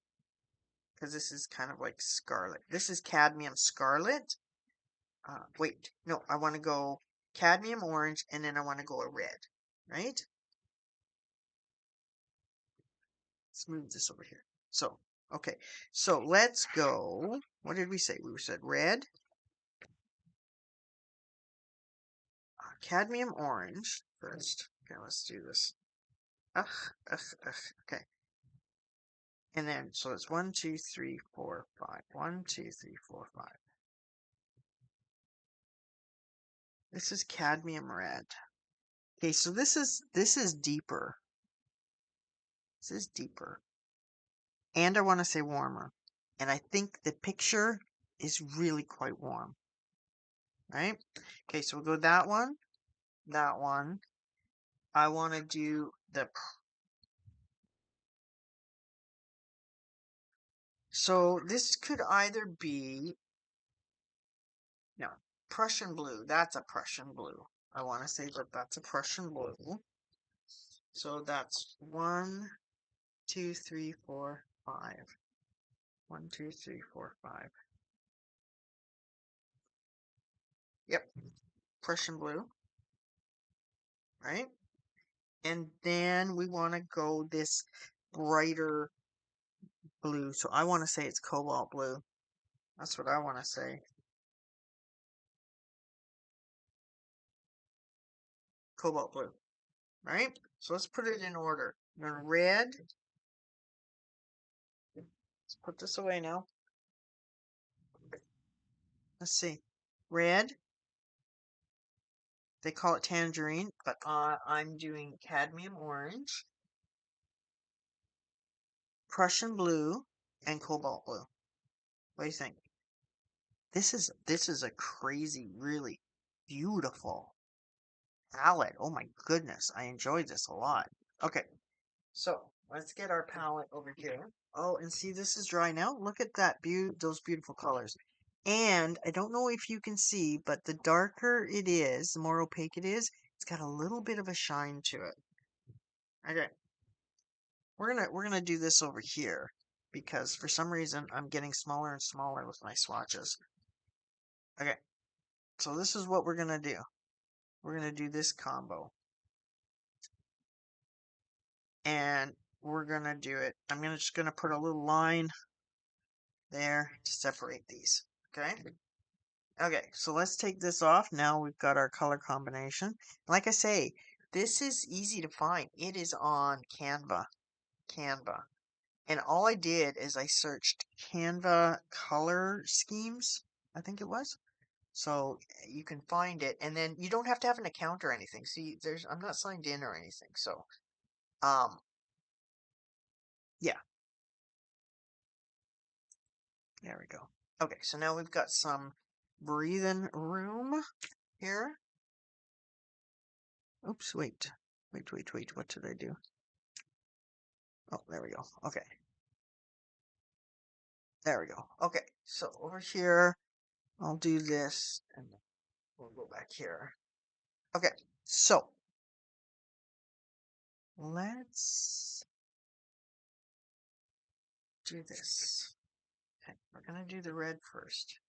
because this is kind of like scarlet. This is cadmium scarlet. Wait, no, I want to go cadmium orange, and then I want to go a red, right? Let's move this over here. So, okay, so let's go. What did we say? We said red, cadmium orange first. Okay, let's do this. Ugh, ugh, ugh. Okay. And then, so it's 1, 2, 3, 4, 5. 1, 2, 3, 4, 5. This is cadmium red. Okay, so this is deeper. This is deeper. And I want to say warmer. And I think the picture is really quite warm. Right? Okay, so we'll go that one, that one. I want to do the. So this could either be. No, Prussian blue. That's a Prussian blue. I want to say that that's a Prussian blue. So that's 1, 2, 3, 4, 5. 1, 2, 3, 4, 5. Yep, Prussian blue, right? And then we want to go this brighter blue. So I want to say it's cobalt blue. That's what I want to say. Cobalt blue, right? So let's put it in order. Then red. Let's put this away now. Let's see. Red. They call it tangerine, but I'm doing cadmium orange, Prussian blue, and cobalt blue. What do you think? This is a crazy, really beautiful palette. Oh my goodness, I enjoyed this a lot. Okay, so let's get our palette over here. Oh, and see, this is dry now. Look at those beautiful colors. And I don't know if you can see, but the darker it is, the more opaque it is, it's got a little bit of a shine to it. Okay, we're gonna do this over here because for some reason I'm getting smaller and smaller with my swatches. Okay, so this is what we're gonna do. We're gonna do this combo, and we're gonna do it. Just gonna put a little line there to separate these. Okay. Okay, so let's take this off. Now we've got our color combination. Like I say, this is easy to find. It is on Canva. Canva. And all I did is I searched Canva color schemes, I think it was. So you can find it, and then you don't have to have an account or anything. See, I'm not signed in or anything. So, um, yeah, there we go. Okay, so now we've got some breathing room here. Oops, wait. Wait. What did I do? Oh, there we go. Okay. There we go. Okay, so over here, I'll do this, and we'll go back here. Okay, so let's do this. Okay, we're gonna do the red first.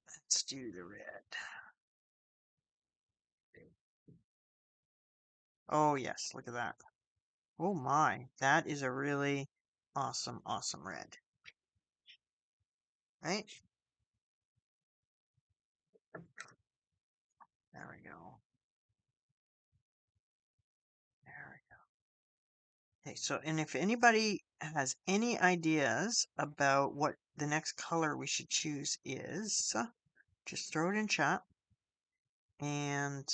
Let's do the red. Oh, yes, look at that. Oh my, that is a really awesome red. Right? There we go. There we go. Okay, so, and if anybody has any ideas about what the next color we should choose is, just throw it in chat. And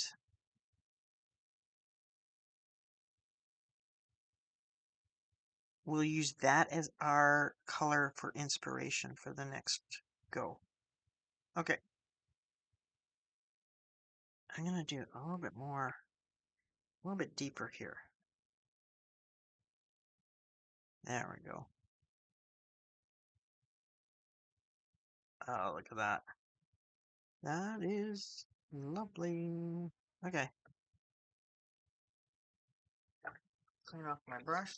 we'll use that as our color for inspiration for the next go. Okay. I'm going to do a little bit more, a little bit deeper here. There we go. Oh, look at that. That is lovely. Okay. Clean off my brush.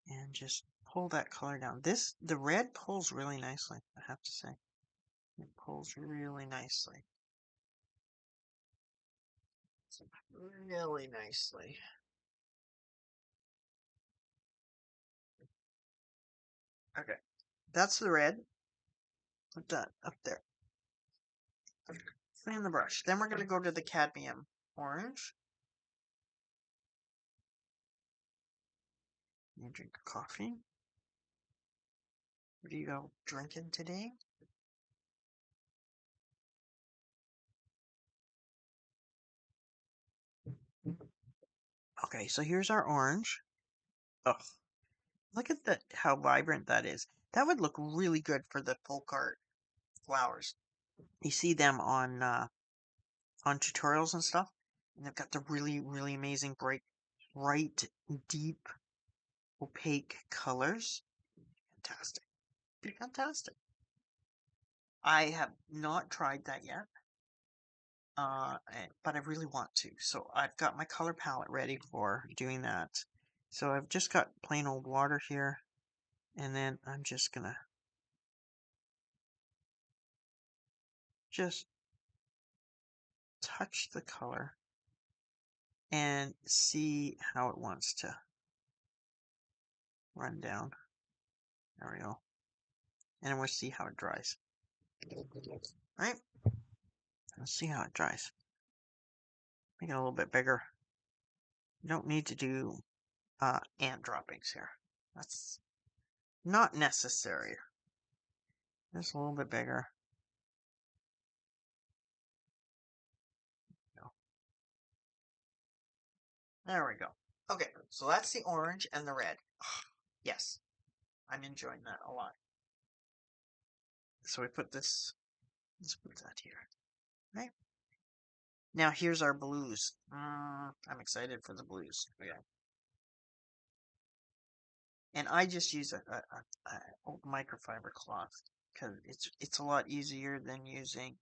And just pull that color down. The red pulls really nicely, I have to say. It pulls really nicely. Really nicely. Okay. That's the red. Put that up there. Clean the brush. Then we're going to go to the cadmium orange. You drink coffee. What are you all drinking today? Okay, so here's our orange. Oh, look at how vibrant that is. That would look really good for the folk art flowers. You see them on tutorials and stuff, and they've got the really, really amazing bright, deep, opaque colors. Fantastic. Fantastic. I have not tried that yet, but I really want to. So I've got my color palette ready for doing that. So I've just got plain old water here, and then I'm just gonna just touch the color and see how it wants to run down. There we go. And then we'll see how it dries. Right? Let's see how it dries. Make it a little bit bigger. You don't need to do ant droppings here. That's not necessary. Just a little bit bigger. No. There we go. Okay, so that's the orange and the red. Yes, I'm enjoying that a lot. So we put this, let's put that here. Right? Now here's our blues. I'm excited for the blues. Yeah. And I just use a old microfiber cloth because it's a lot easier than using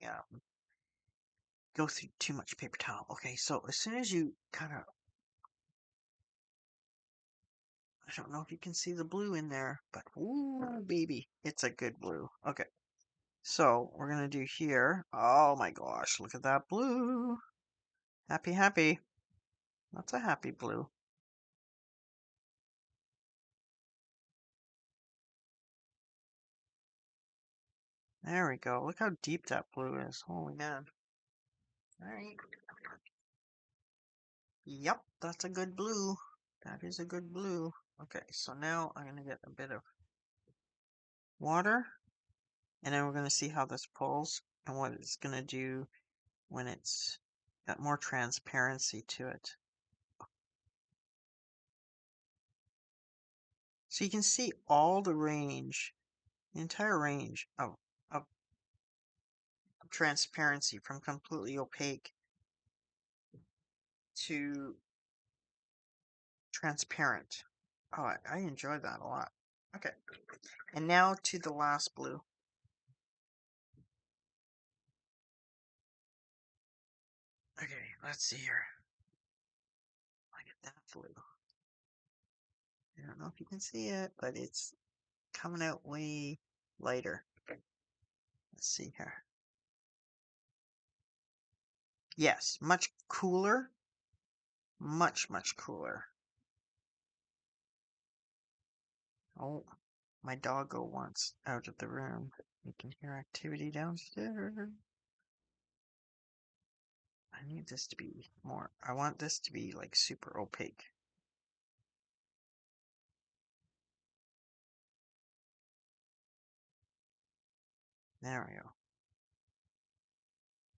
go through too much paper towel. Okay, so as soon as you kind of, I don't know if you can see the blue in there, but ooh, baby, it's a good blue. Okay, so we're gonna do here. Oh my gosh, look at that blue. Happy, happy. That's a happy blue. There we go. Look how deep that blue is. Holy man. All right. Yep, that's a good blue. That is a good blue. Okay, so now I'm going to get a bit of water, and then we're going to see how this pulls and what it's going to do when it's got more transparency to it. So you can see all the range, the entire range of transparency from completely opaque to transparent. Oh, I enjoy that a lot. Okay, and now to the last blue. Okay, let's see here. Look at that blue. I don't know if you can see it, but it's coming out way lighter. Let's see here. Yes, much cooler. Much, much cooler. Oh, my doggo wants out of the room. You can hear activity downstairs. I need this to be more. I want this to be like super opaque. There we go.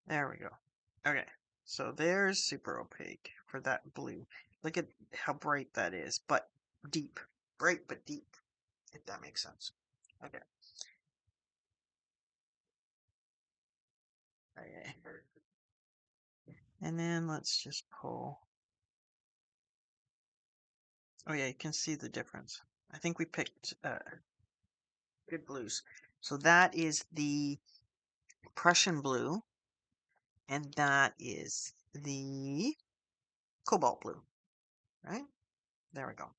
There we go. Okay, so there's super opaque for that blue. Look at how bright that is, but deep. Bright but deep, if that makes sense. Okay. Okay. And then let's just pull Oh yeah, you can see the difference. I think we picked good blues. So that is the Prussian blue, and that is the cobalt blue, right? There we go.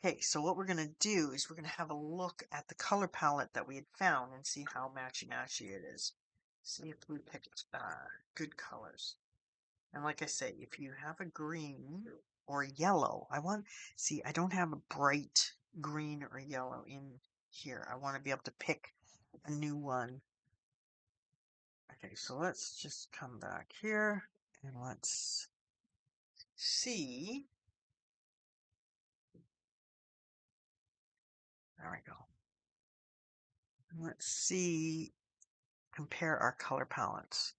Okay, so what we're going to do is we're going to have a look at the color palette that we had found and see how matchy-matchy it is. See if we picked good colors. And like I say, if you have a green or yellow, I don't have a bright green or yellow in here. I want to be able to pick a new one. Okay, so let's just come back here and let's see. There we go. Let's see, compare our color palettes.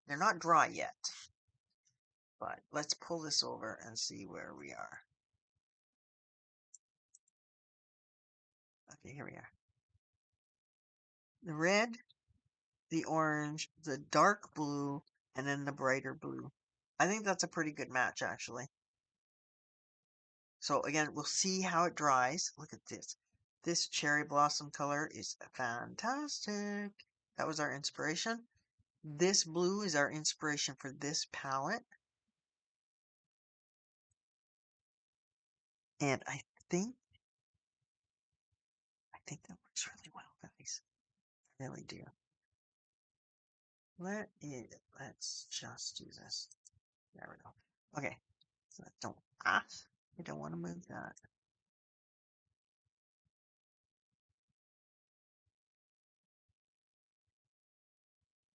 They're not dry yet, but let's pull this over and see where we are. Okay, here we are. The red, the orange, the dark blue, and then the brighter blue. I think that's a pretty good match, actually. So again, we'll see how it dries. Look at this. This cherry blossom color is fantastic. That was our inspiration. This blue is our inspiration for this palette. And I think that works really well, guys. I really do. Let's just do this. There we go. Okay. So I don't want to move that.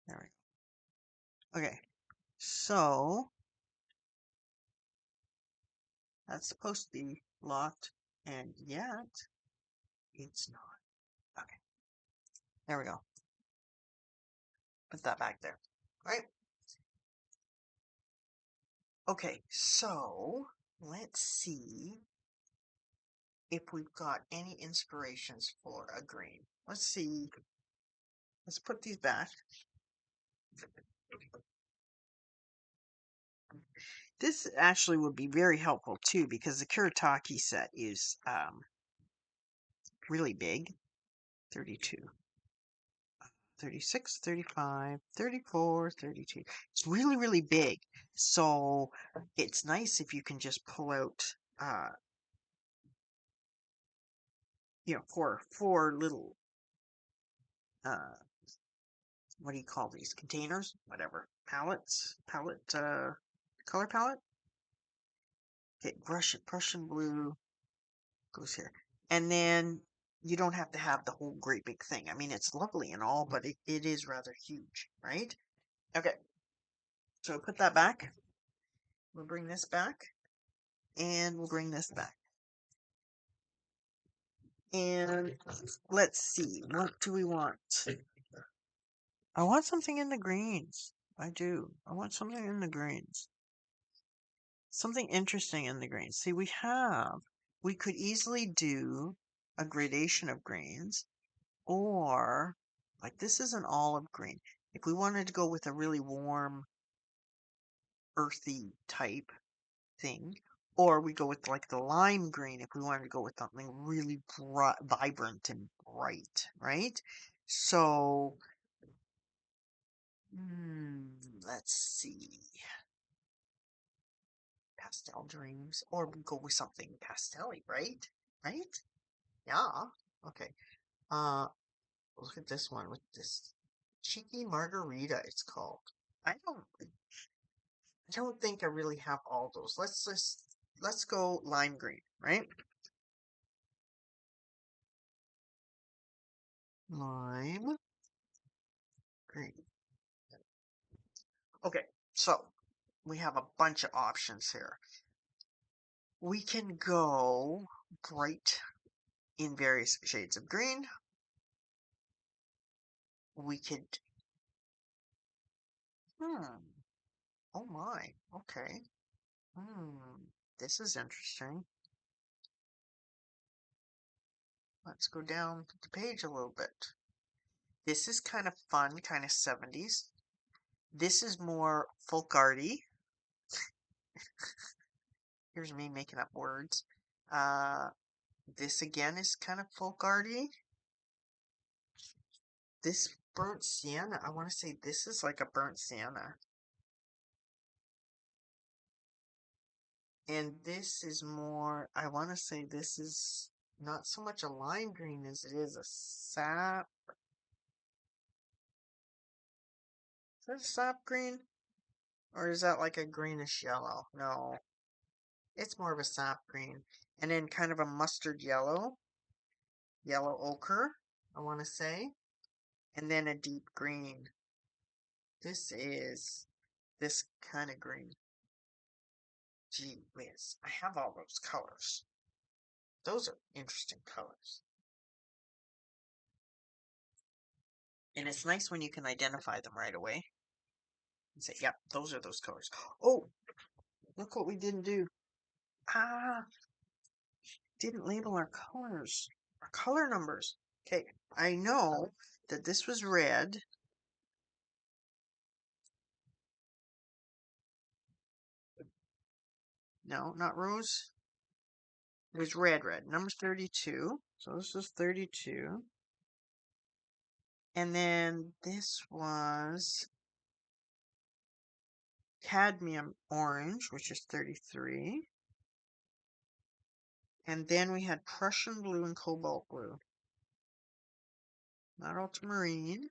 There we go. Okay. So that's supposed to be locked, and yet it's not. Okay. There we go. Put that back there. Right? Okay, so let's see if we've got any inspirations for a green. Let's see. Let's put these back. This actually would be very helpful too because the Kuretake set is really big. 32, 36, 35, 34, 32. It's really, really big. So it's nice if you can just pull out, four little, uh, what do you call these? Containers? Whatever. Color palette? Okay, Prussian blue goes here. And then you don't have to have the whole great big thing. I mean, it's lovely and all, but it is rather huge, right? Okay, so put that back. We'll bring this back. And we'll bring this back. And let's see, what do we want? I want something in the greens. I do. I want something in the greens. Something interesting in the greens. See, we could easily do a gradation of greens, or like this is an olive green. If we wanted to go with a really warm, earthy type thing, or we go with like the lime green if we wanted to go with something really vibrant and bright, right? So, let's see. Pastel dreams, or we go with something pastel-y, right? Right? Yeah. Okay. Uh, look at this one with this cheeky margarita. It's called. I don't think I really have all those. Let's go lime green, right? Lime green. Okay, so we have a bunch of options here. We can go bright in various shades of green. We could, oh my, okay. This is interesting. Let's go down the page a little bit. This is kind of fun, kind of 70s. This is more folk arty. Here's me making up words. This again is kind of folk arty. This burnt sienna, I want to say this is like a burnt sienna. And this is more, I want to say this is not so much a lime green as it is a sap. Is that a sap green? Or is that like a greenish yellow? No, it's more of a sap green. And then kind of a mustard yellow, yellow ochre, I want to say. And then a deep green. This is this kind of green. Gee whiz, I have all those colors. Those are interesting colors. And it's nice when you can identify them right away and say, yep, those are those colors. Oh, look what we didn't do. Ah, didn't label our colors, our color numbers. Okay, I know that this was red. No, not rose. It was red, red. Number 32. So this was 32. And then this was cadmium orange, which is 33. And then we had Prussian blue and cobalt blue. Not ultramarine.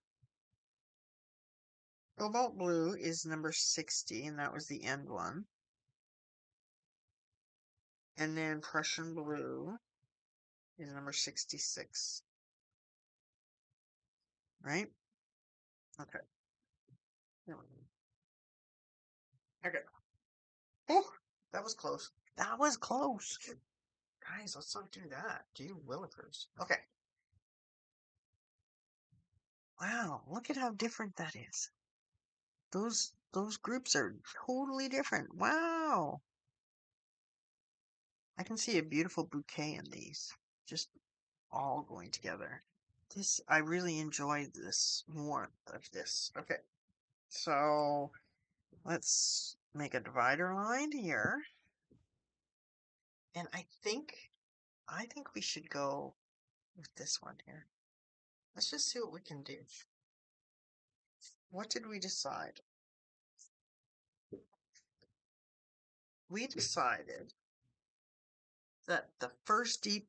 Cobalt blue is number 60, and that was the end one. And then Prussian blue is number 66. Right? Okay. Okay. Oh, that was close. That was close. Guys, let's not do that. Gee willikers. Okay. Wow, look at how different that is. Those groups are totally different. Wow. I can see a beautiful bouquet in these. Just all going together. I really enjoy this more of this. Okay. So let's make a divider line here. And I think we should go with this one here. Let's just see what we can do. What did we decide? We decided that the first deep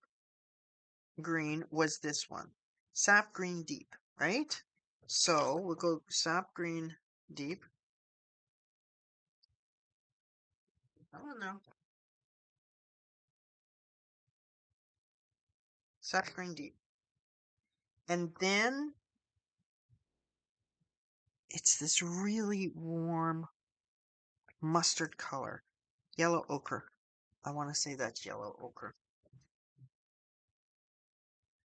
green was this one. Sap green deep, right? So we'll go sap green deep. I don't know. Sap green deep. And then it's this really warm mustard color. Yellow ochre. I want to say that's yellow ochre.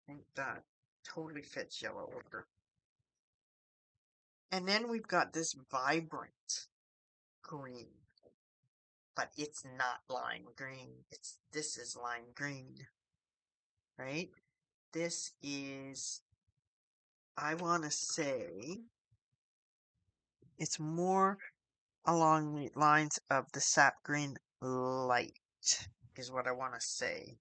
I think that totally fits yellow ochre. And then we've got this vibrant green. But it's not lime green. This is lime green. Right? This is, I want to say, it's more along the lines of the sap green light is what I want to say.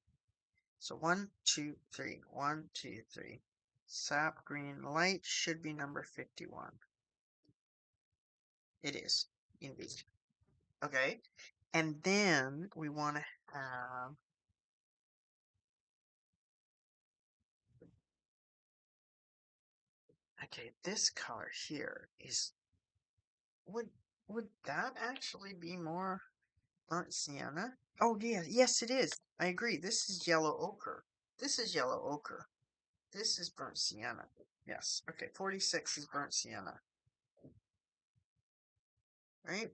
So 1, 2, 3. 1, 2, 3. Sap green light should be number 51. It is, indeed. Okay. And then we want to have, okay, this color here is, would would that actually be more burnt sienna? Oh yeah, yes it is. I agree. This is yellow ochre. This is yellow ochre. This is burnt sienna. Yes. Okay, 46 is burnt sienna. Right?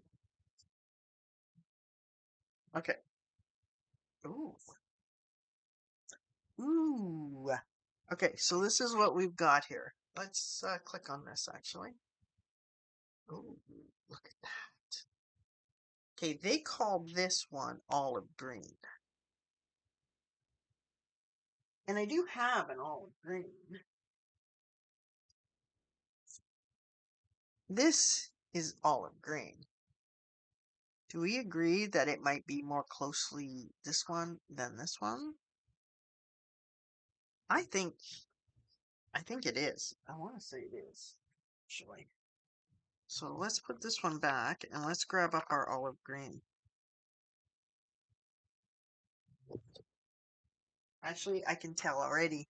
Okay. Ooh. Ooh. Okay, so this is what we've got here. Let's click on this actually. Ooh, look at that. Okay, they call this one olive green. And I do have an olive green. This is olive green. Do we agree that it might be more closely this one than this one? I think it is. I want to say it is, actually. So let's put this one back and let's grab up our olive green. Actually, I can tell already.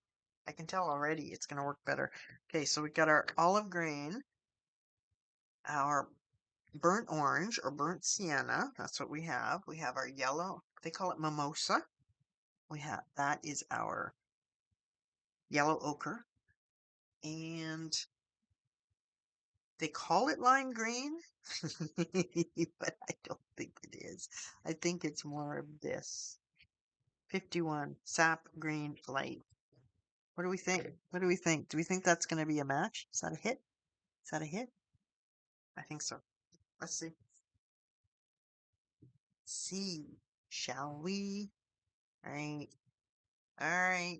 I can tell already it's going to work better. Okay, so we got our olive green, our burnt orange or burnt sienna. That's what we have. We have our yellow. They call it mimosa. We have that is our yellow ochre, and they call it lime green, but I don't think it is. I think it's more of this. 51 sap green light. What do we think? What do we think? Do we think that's going to be a match? Is that a hit? Is that a hit? I think so. Let's see. See, shall we? All right. All right.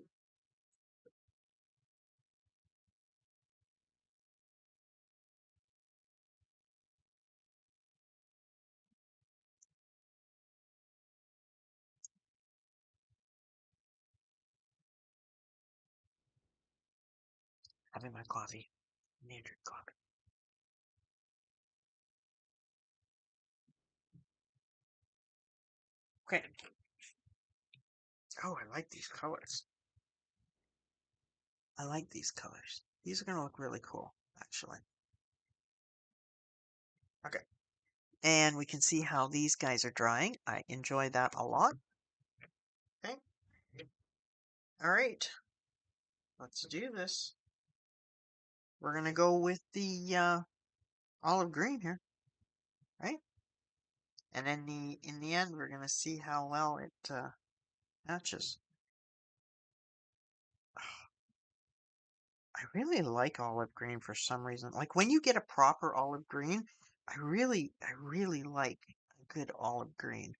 Having my coffee. I need to drink coffee. Okay. Oh, I like these colors. I like these colors. These are going to look really cool, actually. Okay. And we can see how these guys are drying. I enjoy that a lot. Okay. All right. Let's do this. We're going to go with the olive green here, right? And then in the end, we're going to see how well it matches. I really like olive green for some reason. Like when you get a proper olive green, I really like a good olive green.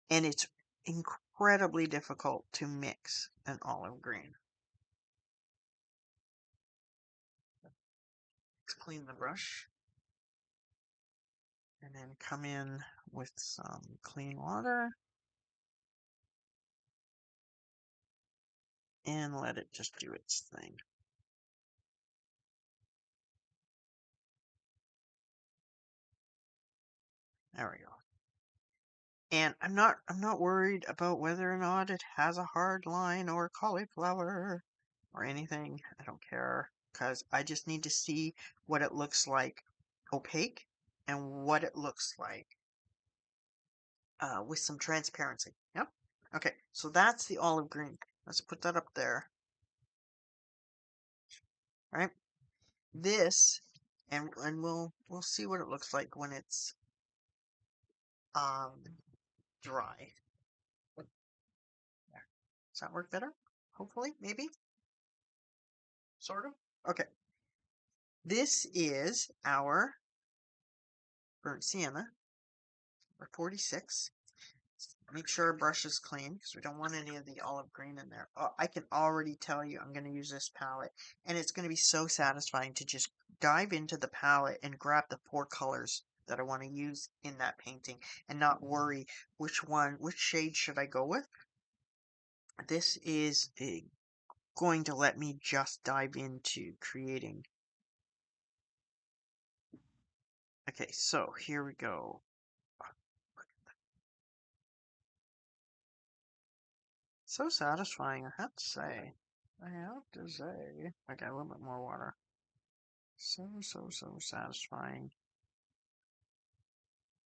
And it's incredibly difficult to mix an olive green. Let's clean the brush and then come in with some clean water and let it just do its thing. There we go. And I'm not worried about whether or not it has a hard line or cauliflower or anything. I don't care because I just need to see what it looks like opaque and what it looks like with some transparency. Yep. Okay, so that's the olive green. Let's put that up there. Right. This, and we'll see what it looks like when it's um dry. There. Does that work better? Hopefully, maybe, sort of. Okay. This is our burnt sienna, or 46. Make sure our brush is clean because we don't want any of the olive green in there. Oh, I can already tell you I'm going to use this palette, and it's going to be so satisfying to just dive into the palette and grab the 4 colors that I want to use in that painting and not worry which shade should I go with. This is going to let me just dive into creating. Okay, so here we go. So satisfying, I have to say. I have to say. Okay, a little bit more water. So satisfying.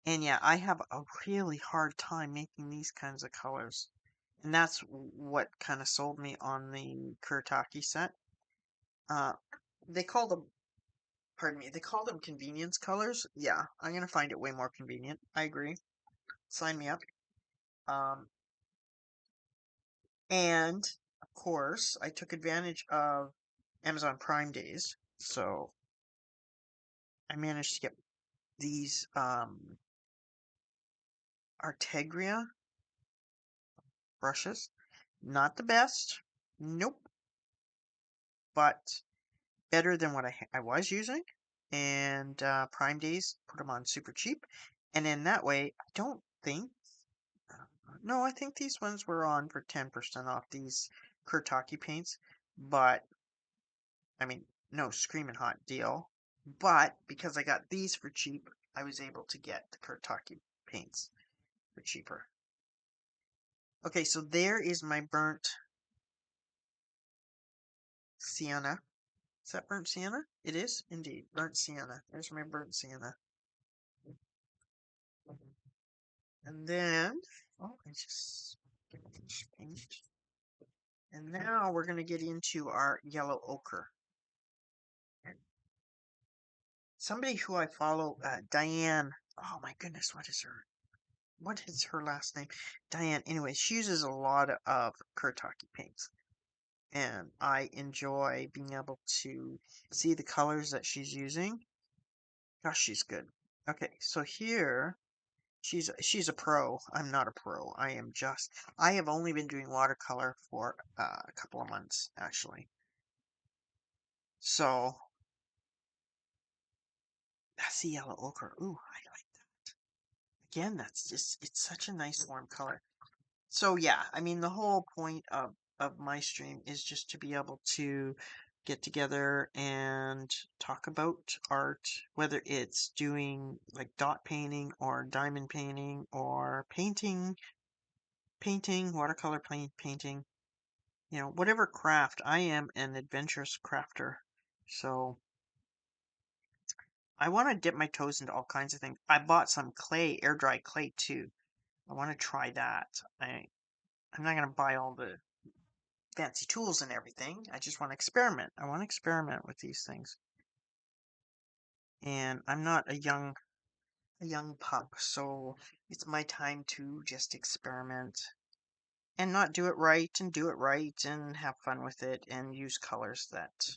And yeah, I have a really hard time making these kinds of colors. And that's what kind of sold me on the Kuretake set. Uh, they call them, pardon me, they call them convenience colors. Yeah, I'm going to find it way more convenient. I agree. Sign me up. Um, and, of course, I took advantage of Amazon Prime days. So I managed to get these Artegria brushes. Not the best. Nope. But better than what I was using. And Prime Days put them on super cheap. And in that way, I don't think, no, I think these ones were on for 10% off, these Kurtaki paints. But, I mean, no screaming hot deal. But because I got these for cheap, I was able to get the Kurtaki paints for cheaper. Okay, so there is my burnt sienna. Is that burnt sienna? It is indeed burnt sienna. There's my burnt sienna. And then, oh, I just get this paint. And now we're going to get into our yellow ochre. Somebody who I follow, Diane. Oh my goodness, what is her last name? Diane. Anyway, she uses a lot of Kurtaki paints. And I enjoy being able to see the colors that she's using. Gosh, she's good. Okay, so here she's a pro. I'm not a pro. I have only been doing watercolor for a couple of months actually. So that's the yellow ochre. Ooh, I like that. Again, it's such a nice warm color. So yeah, I mean the whole point of my stream is just to be able to get together and talk about art, whether it's doing like dot painting or diamond painting or painting, watercolor painting, whatever craft. I am an adventurous crafter. So I want to dip my toes into all kinds of things. I bought some clay, air dry clay too. I want to try that. I'm not going to buy all the fancy tools and everything. I just want to experiment. I want to experiment with these things. And I'm not a young pup, so it's my time to just experiment and not do it right and do it right and have fun with it and use colors that,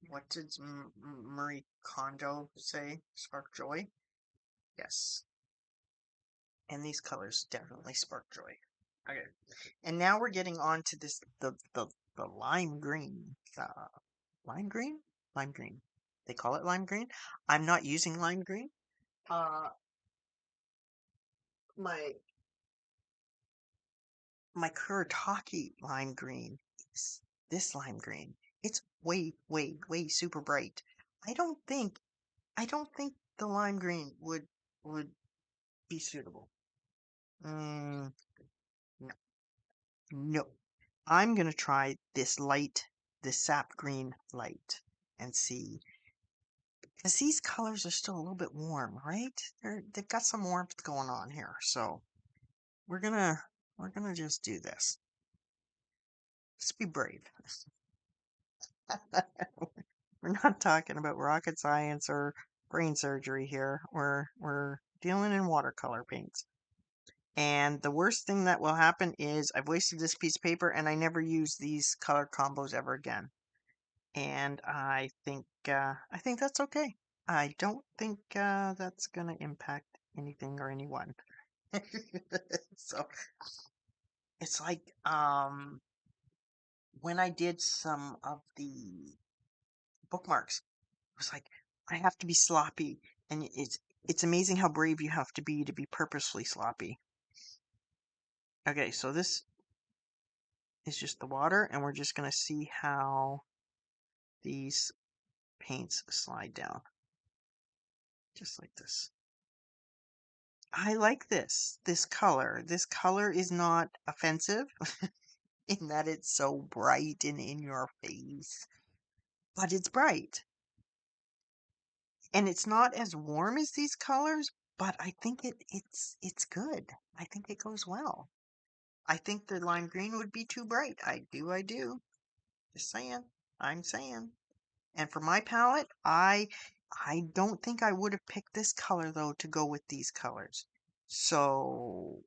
what did Marie Kondo say? Spark joy? Yes. And these colors definitely spark joy. Okay. And now we're getting on to this the lime green. Lime green? Lime green. They call it lime green. I'm not using lime green. Uh my my Kuretake lime green is this lime green. It's way, way, way super bright. I don't think I don't think the lime green would be suitable. Mm, no, no. I'm gonna try this sap green light, and see, because these colors are still a little bit warm, right? They've got some warmth going on here, so we're gonna we're gonna just do this. Let's be brave. We're not talking about rocket science or brain surgery here. We're dealing in watercolor paints. And the worst thing that will happen is I've wasted this piece of paper and I never use these color combos ever again. And I think that's okay. I don't think that's gonna impact anything or anyone. So it's like when I did some of the bookmarks, it was like I have to be sloppy, and it's amazing how brave you have to be purposely sloppy. Okay, so this is just the water, and we're just gonna see how these paints slide down, just like this. I like this color. This color is not offensive in that it's so bright and in your face, but it's bright. And it's not as warm as these colors, but I think it's good. I think it goes well. I think the lime green would be too bright. I do. Just saying. I'm saying. And for my palette, I don't think I would have picked this color though to go with these colors. So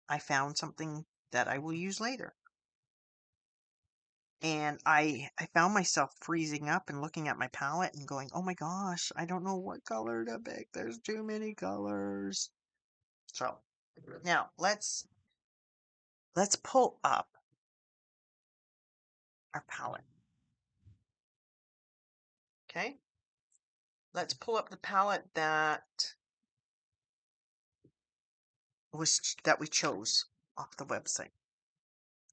I found something that I will use later. And I found myself freezing up and looking at my palette and going, "Oh my gosh, I don't know what color to pick. There's too many colors." So now let's pull up our palette. Okay? let's pull up the palette that we chose off the website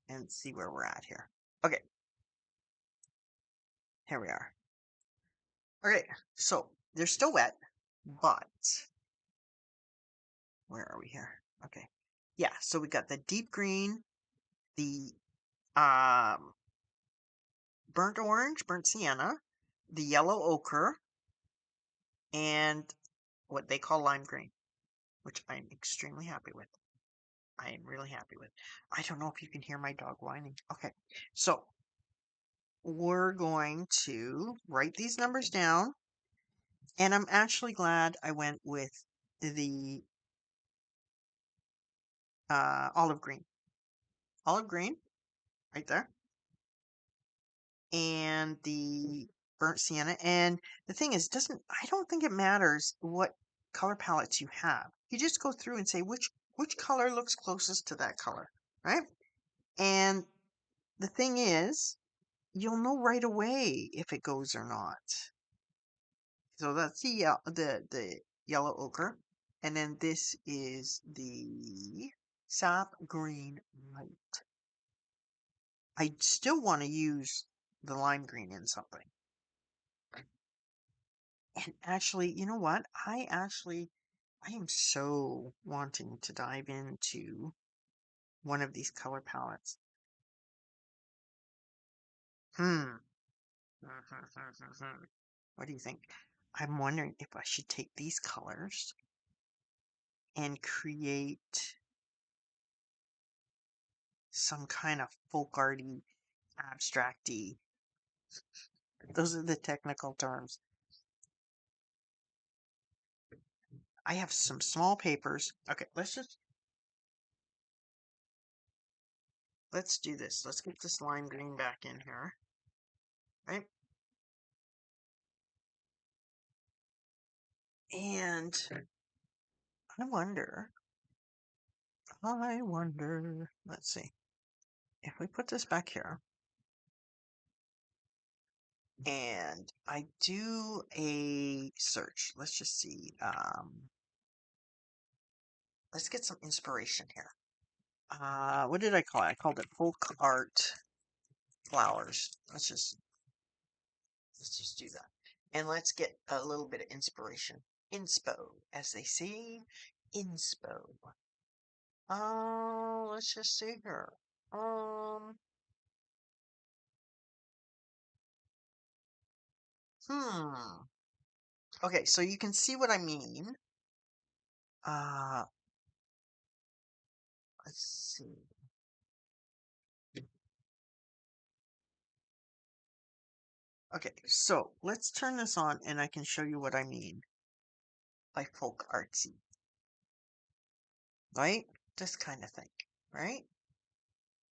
and see where we're at here. Okay, here we are. Okay, so they're still wet, but where are we here? Okay, yeah. So we got the deep green, the um burnt orange, burnt sienna, the yellow ochre, and what they call lime green, which I'm extremely happy with. I am really happy with. I don't know if you can hear my dog whining. Okay, so we're going to write these numbers down, and I'm actually glad I went with the olive green. Olive green, right there, and the burnt sienna. And the thing is, doesn't I don't think it matters what color palettes you have. You just go through and say which color looks closest to that color, right? And the thing is, you'll know right away if it goes or not. So that's the yellow ochre, and then this is the sap green light. I still want to use the lime green in something. And actually, you know what? I am so wanting to dive into one of these color palettes. Hmm. What do you think? I'm wondering if I should take these colors and create some kind of folk arty, abstracty. Those are the technical terms. I have some small papers. Okay, let's do this. Let's get this lime green back in here. Right? And I wonder, let's see. If we put this back here and I do a search, let's just see. Let's get some inspiration here. What did I call it? I called it folk art flowers. Let's just do that. And let's get a little bit of inspiration. Inspo, as they say, inspo. Let's just see here. Um, hmm. Okay, so you can see what I mean. Uh, let's see. Okay, so let's turn this on and I can show you what I mean by folk artsy, right? This kind of thing, right?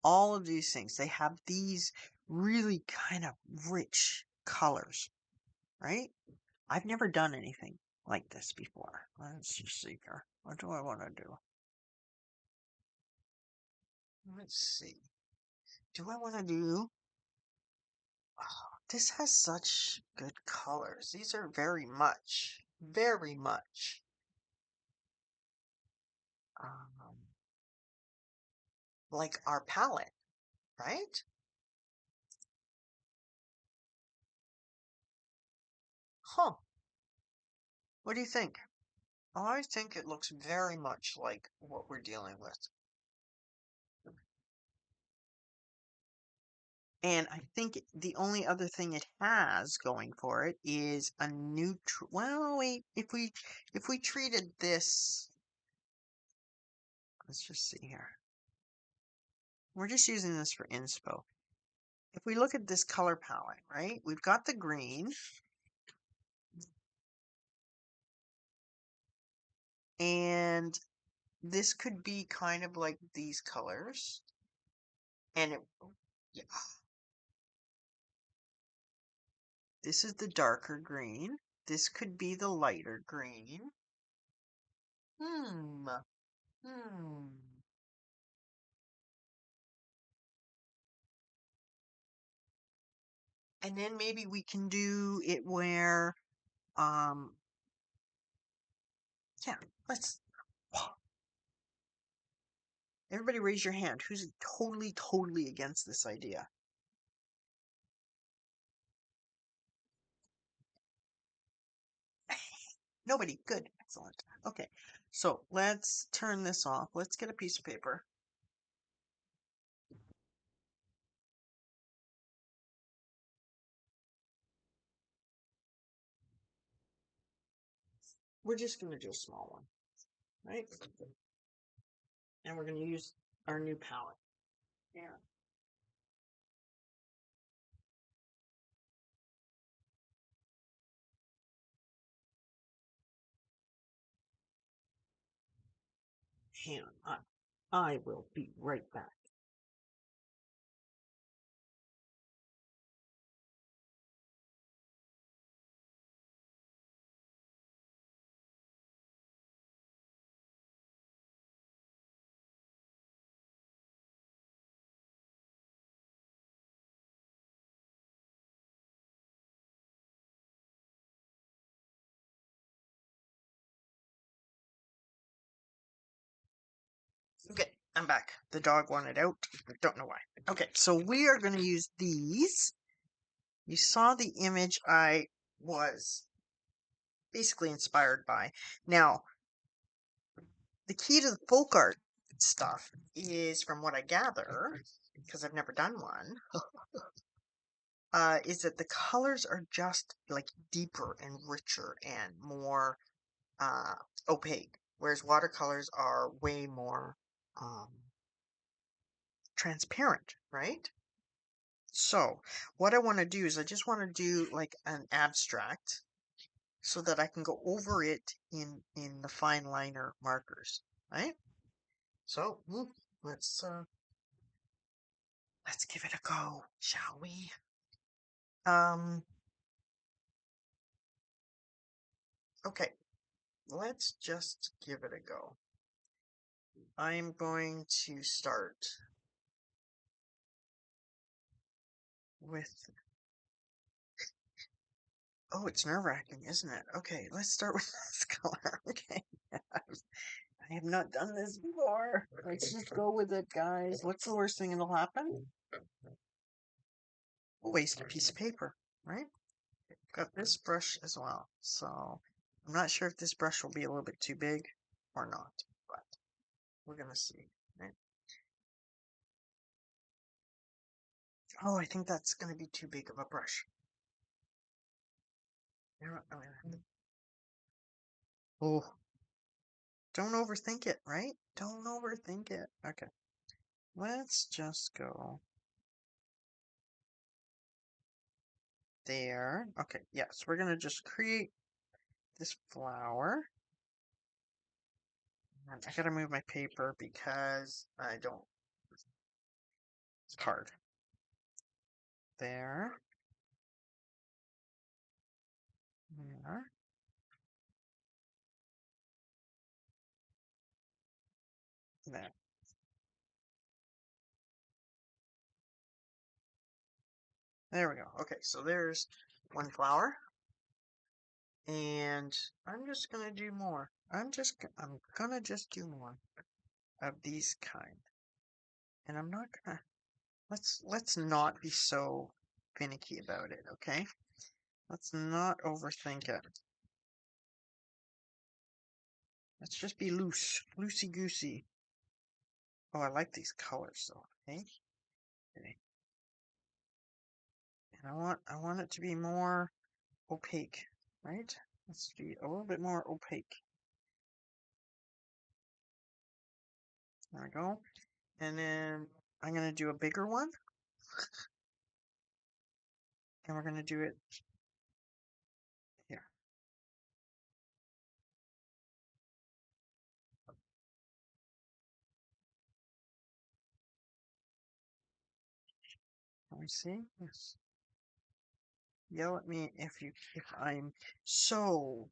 All of these things, they have these really kind of rich colors, right? I've never done anything like this before. Let's just see here. What do I want to do? Let's see. Do I want to do... Oh, this has such good colors. These are very much, um, like our palette, right? Huh. What do you think? I think it looks very much like what we're dealing with. And I think the only other thing it has going for it is a neutral. Well, wait. If we treated this, let's just see here. We're just using this for inspo. If we look at this color palette, right? We've got the green, and this could be kind of like these colors, and yeah, this is the darker green. This could be the lighter green. Hmm. Hmm. And then maybe we can do it where Um, yeah, let's. Everybody raise your hand. Who's totally against this idea? Nobody. Good. Excellent. Okay. So let's turn this off. Let's get a piece of paper. We're just going to do a small one, right? And we're going to use our new palette. Yeah. Hang on. I will be right back. Okay, I'm back. The dog wanted out. I don't know why. Okay, so we are going to use these. You saw the image I was basically inspired by. Now, the key to the folk art stuff is, from what I gather, because I've never done one, is that the colors are just like deeper and richer and more uh, opaque, whereas watercolors are way more um, transparent, right? So, what I want to do is I just want to do like an abstract so that I can go over it in the fine liner markers, right? So, let's give it a go, shall we? Um, okay, let's just give it a go. I'm going to start with. Oh, it's nerve-wracking, isn't it? Okay, let's start with this color. Okay. I have not done this before. Let's just go with it, guys. What's the worst thing that'll happen? We'll waste a piece of paper, right? Got this brush as well. So I'm not sure if this brush will be a little bit too big or not, but we're gonna see. Right? Oh, I think that's gonna be too big of a brush. Oh, don't overthink it, right? Don't overthink it. Okay, let's just go there. Okay, yes, we're gonna just create this flower. And I gotta move my paper because I don't. It's hard. There. There. There. There we go. Okay, so there's one flower. And I'm just gonna do more. I'm gonna just do more of these kind. And I'm not gonna let's not be so finicky about it, okay? Let's not overthink it. Let's just be loosey goosey. Oh, I like these colors though. Okay. Okay. And I want it to be more opaque, right? Let's be a little bit more opaque. There we go. And then I'm gonna do a bigger one. And we're gonna do it here. Let me see. Yes. Yell at me if I'm so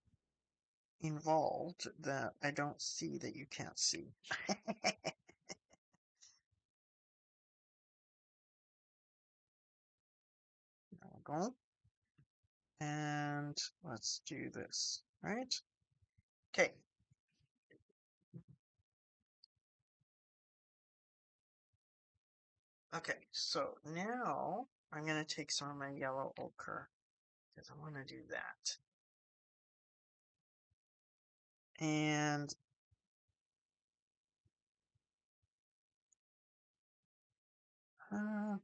involved that I don't see that you can't see. There we go. And let's do this, right? Okay. Okay, so now I'm going to take some of my yellow ochre because I want to do that. And let's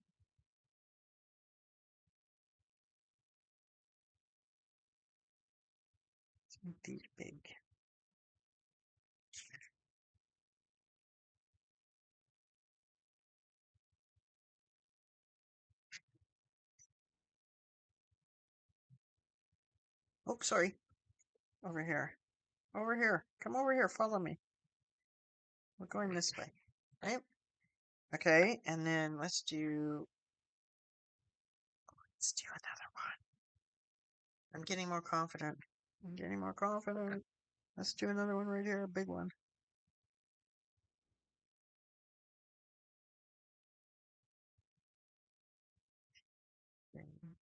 make these big. Oh, sorry. Over here. Over here. Come over here. Follow me. We're going this way. Right? Okay, and then let's do another one. I'm getting more confident. I'm getting more confident. Let's do another one right here, a big one.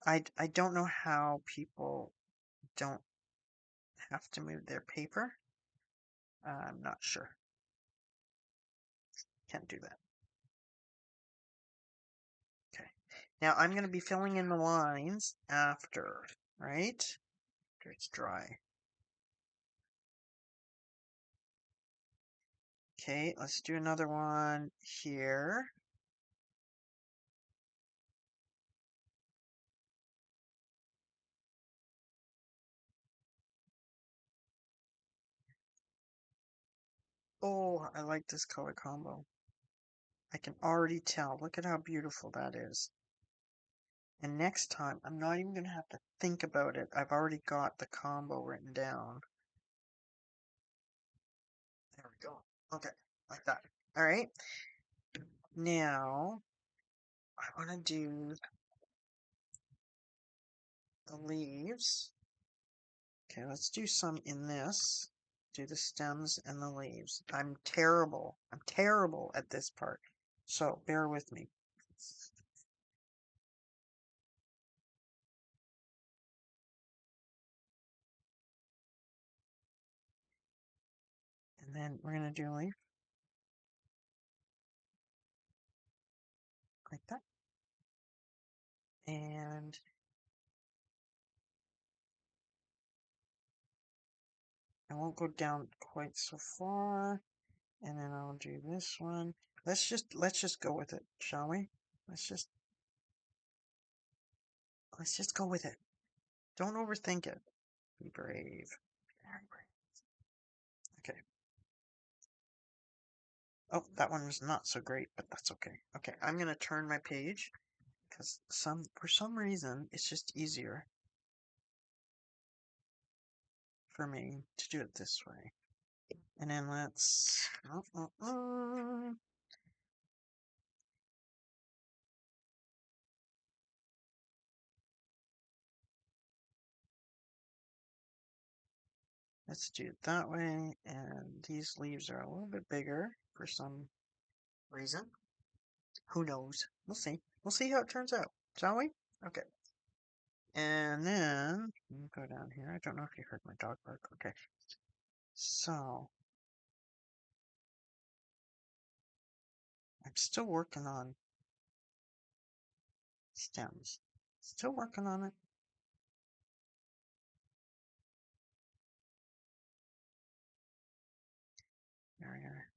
I don't know how people don't have to move their paper. I'm not sure. Can't do that. Okay. Now I'm going to be filling in the lines after, right? After it's dry. Okay, let's do another one here. Oh, I like this color combo. I can already tell. Look at how beautiful that is. And next time, I'm not even going to have to think about it. I've already got the combo written down. There we go. Okay, like that. All right. Now, I want to do the leaves. Okay, let's do some in this. Do the stems and the leaves. I'm terrible. I'm terrible at this part. So bear with me. And then we're going to do a leaf. Like that. And I won't go down quite so far. And then I'll do this one. Let's just go with it, shall we? Let's just go with it. Don't overthink it. Be brave. Very brave. Okay. Oh, that one was not so great, but that's okay. Okay, I'm gonna turn my page because for some reason it's just easier for me to do it this way. And then let's do it that way. And these leaves are a little bit bigger for some reason. Who knows? We'll see. We'll see how it turns out, shall we? Okay. And then we'll go down here. I don't know if you heard my dog bark. Okay. So I'm still working on stems. Still working on it. There we are.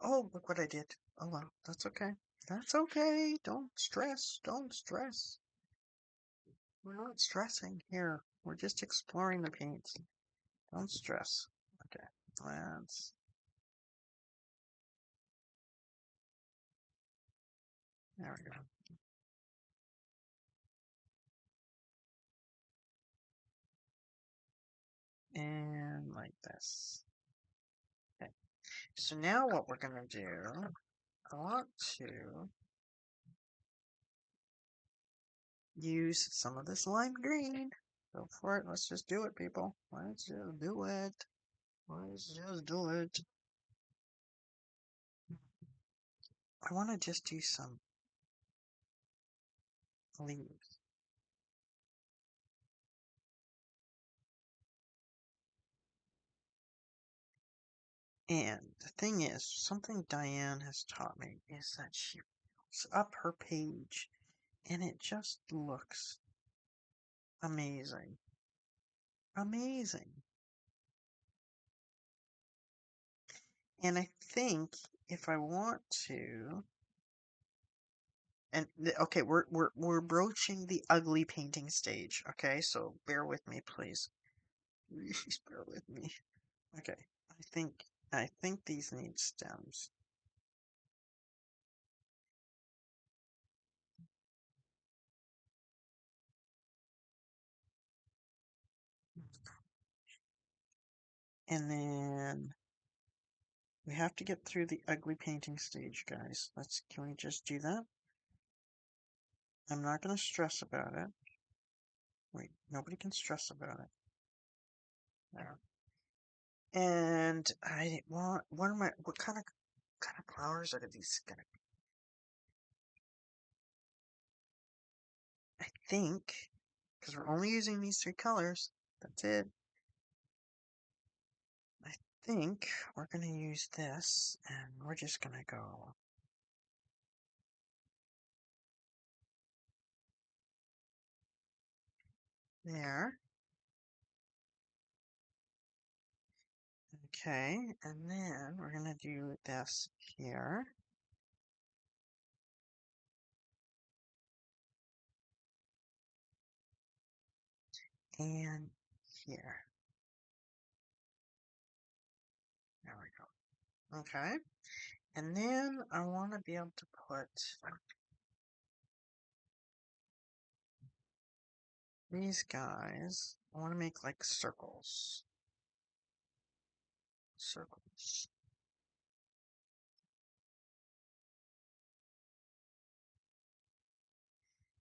Oh, look what I did. Oh well, that's okay. That's okay. Don't stress. Don't stress. We're not stressing here. We're just exploring the paints. Don't stress. Okay. Let's. There we go. And like this. Okay. So now what we're gonna do, I want to use some of this lime green. Go for it. Let's just do it, people. Let's just do it. Let's just do it. I want to just do some leaves. And the thing is, something Diane has taught me is that she fills up her page and it just looks amazing. Amazing. And I think if I want to, and okay, we're broaching the ugly painting stage. Okay, so bear with me, please. Please bear with me. Okay, I think these need stems. And then we have to get through the ugly painting stage, guys. Can we just do that? I'm not going to stress about it. Wait, nobody can stress about it. There. And I want, what kind of flowers are these gonna be? I think, because we're only using these three colors, that's it. I think we're going to use this, and we're just going to go there. Okay, and then we're going to do this here. And here. There we go. Okay. And then I want to be able to put these guys. I want to make like circles. Circles.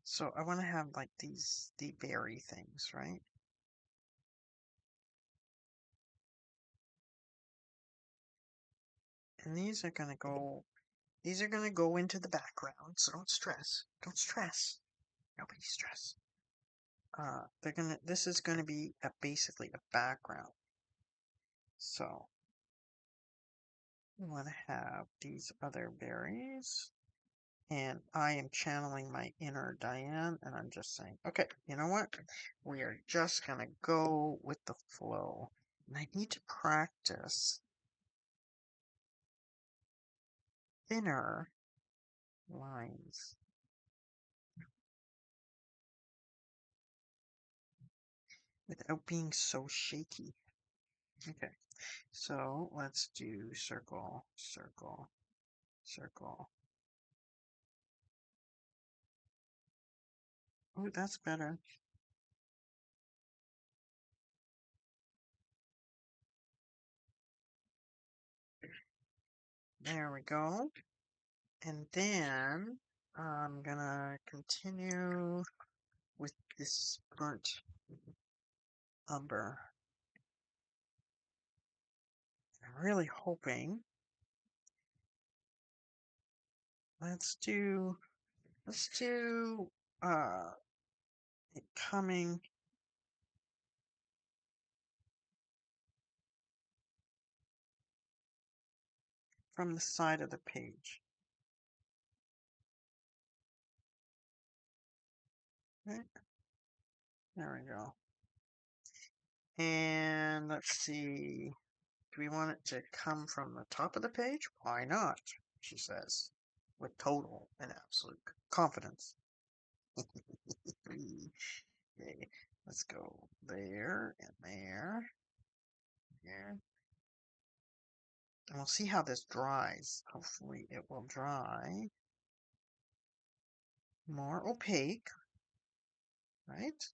So I want to have like the berry things, right? And these are gonna go into the background, so don't stress. Don't stress. Nobody stress. This is gonna be basically a background. So we want to have these other berries. And I am channeling my inner Diane, and I'm just saying, okay, you know what? We are just gonna go with the flow. And I need to practice thinner lines without being so shaky. Okay, so let's do circle, circle, circle. Oh, that's better. There we go. And then I'm gonna continue with this burnt umber. I'm really hoping. Let's do uh it coming from the side of the page. Right? There we go. And let's see. Do we want it to come from the top of the page? Why not? She says, with total and absolute confidence. Okay, let's go there and there. There. And we'll see how this dries. Hopefully it will dry more opaque, right?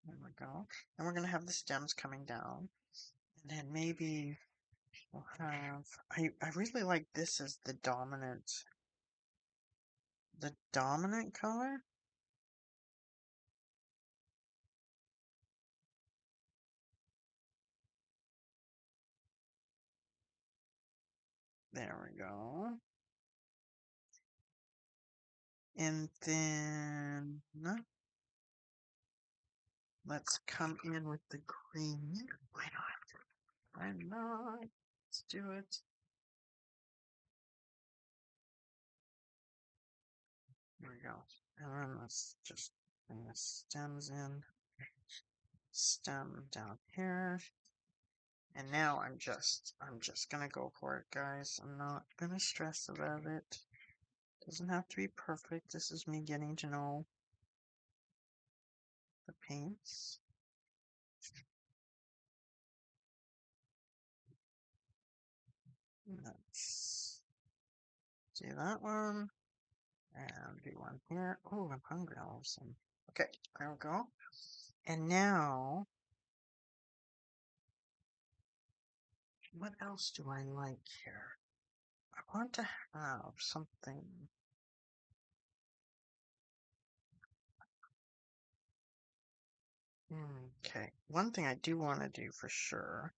There we go. And we're going to have the stems coming down. And then maybe we'll have... I really like this as the dominant color. There we go. And then let's come in with the green. Why not? Why not? Let's do it. There we go. And then let's just bring the stems in. Stem down here. And now I'm just gonna go for it, guys. I'm not gonna stress about it. Doesn't have to be perfect. This is me getting to know the paints. Let's do that one. And do one here. Oh, I'm hungry all of a sudden. Okay, there we go. And now, what else do I like here? I want to have something. Okay, one thing I do want to do for sure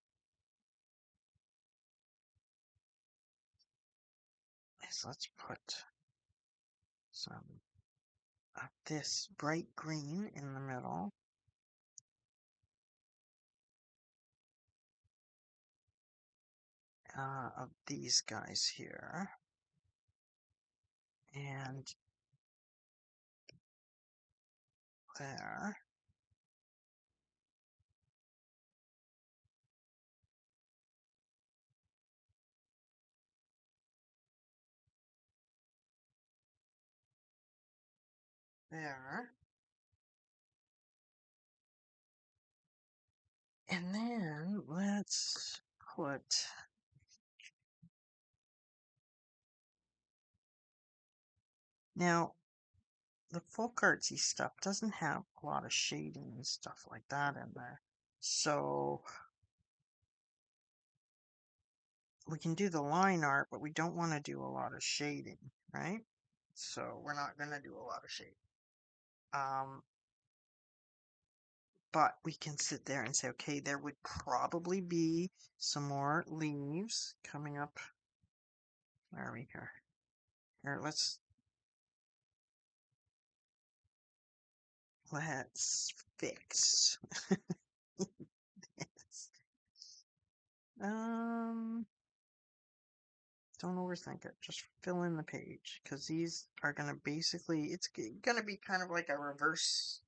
is let's put some of this bright green in the middle. Of these guys here. And there. There. And then let's put now the folk artsy stuff doesn't have a lot of shading and stuff like that in there. So we can do the line art, but we don't want to do a lot of shading, right? So we're not gonna do a lot of shading. But we can sit there and say, okay, there would probably be some more leaves coming up. Where are we here? Here, let's fix. Yes. Don't overthink it. Just fill in the page because these are gonna basically. It's gonna be kind of like a reverse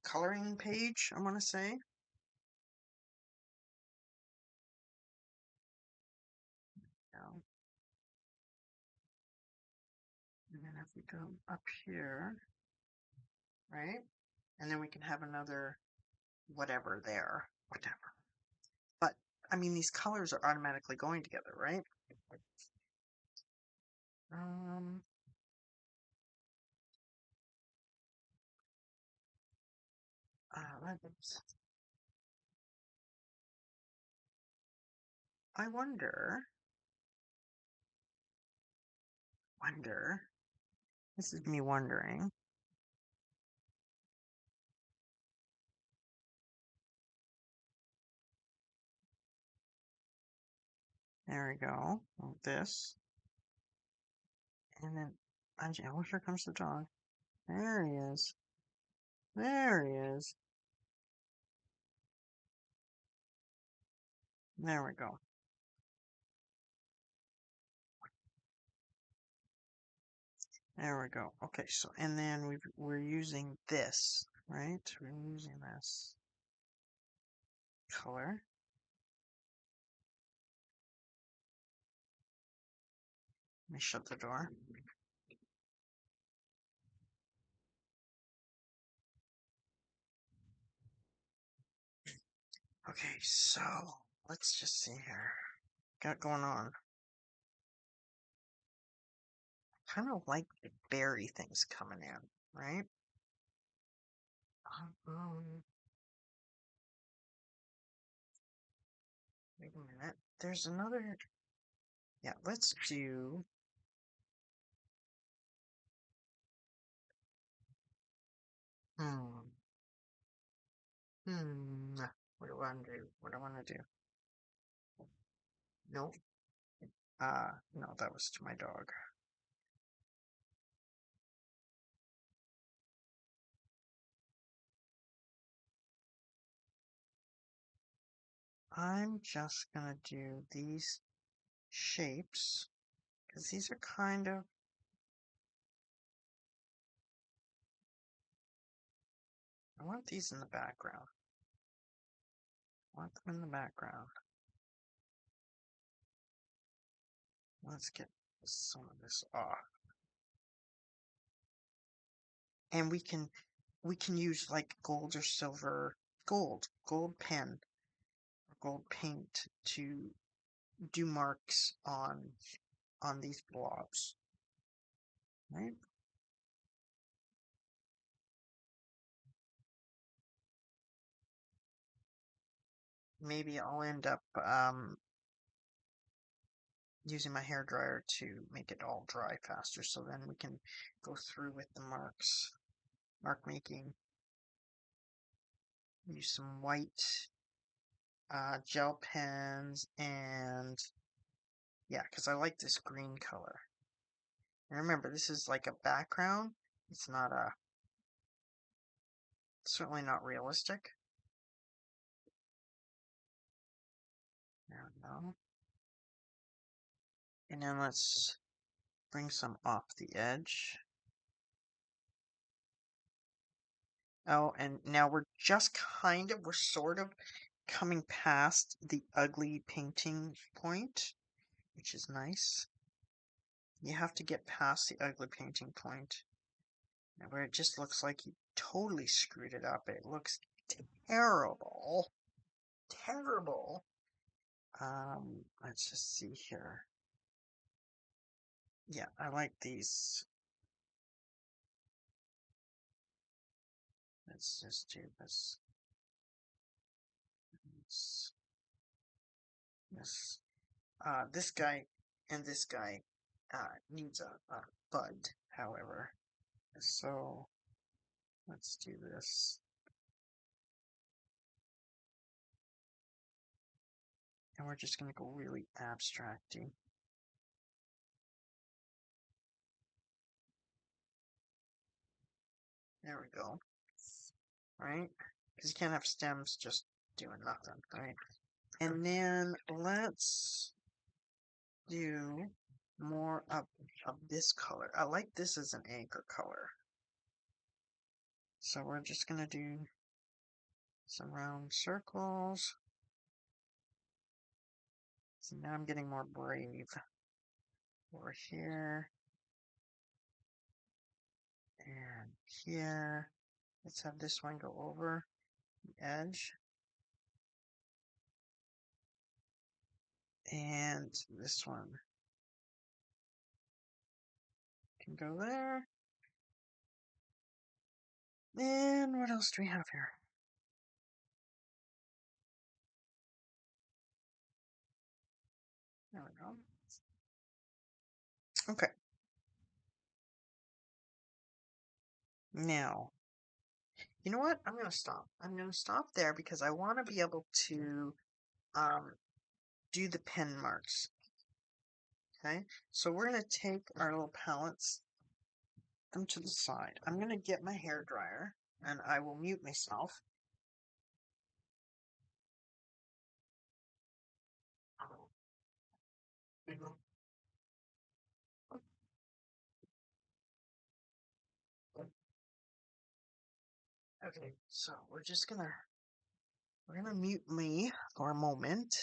coloring page. I want to say. Yeah. And then if we go up here, right, and then we can have another whatever there, whatever. But I mean, these colors are automatically going together, right? Um, let's. I wonder. This is me wondering. There we go. Like this. And then, oh, here comes the dog. There he is. There he is. There we go. There we go. Okay, so, and then we're using this, right? We're using this color. Let me shut the door. Okay, so, let's just see here. Got going on. Kind of like the berry things coming in, right? Um, wait a minute. There's another. Yeah, let's do. Hmm. What do I want to do? What do I want to do? No. No, that was to my dog. I'm just gonna do these shapes because these are kind of, I want these in the background. I want them in the background. Let's get some of this off. And we can use like gold or silver, gold pen or gold paint to do marks on these blobs, right? Maybe I'll end up using my hair dryer to make it all dry faster, so then we can go through with the mark making. Use some white gel pens, and yeah, because I like this green color. And remember, this is like a background. It's not certainly not realistic. There we go. And then let's bring some off the edge. Oh, and now we're sort of coming past the ugly painting point, which is nice. You have to get past the ugly painting point, where it just looks like you totally screwed it up. It looks terrible. Terrible. Let's just see here. Yeah, I like these. Let's just do this. This, this guy and this guy needs a bud, however. So let's do this. And we're just going to go really abstracting. There we go. Right? Because you can't have stems just doing nothing, right? And then let's do more of this color. I like this as an anchor color. So we're just going to do some round circles. So now I'm getting more brave over here and here. Let's have this one go over the edge. And this one can go there. And what else do we have here? There we go. Okay. Now, you know what? I'm going to stop. I'm going to stop there because I want to be able to um, do the pen marks. Okay? So we're going to take our little palettes, them to the side. I'm going to get my hair dryer and I will mute myself. Okay, so we're gonna mute me for a moment.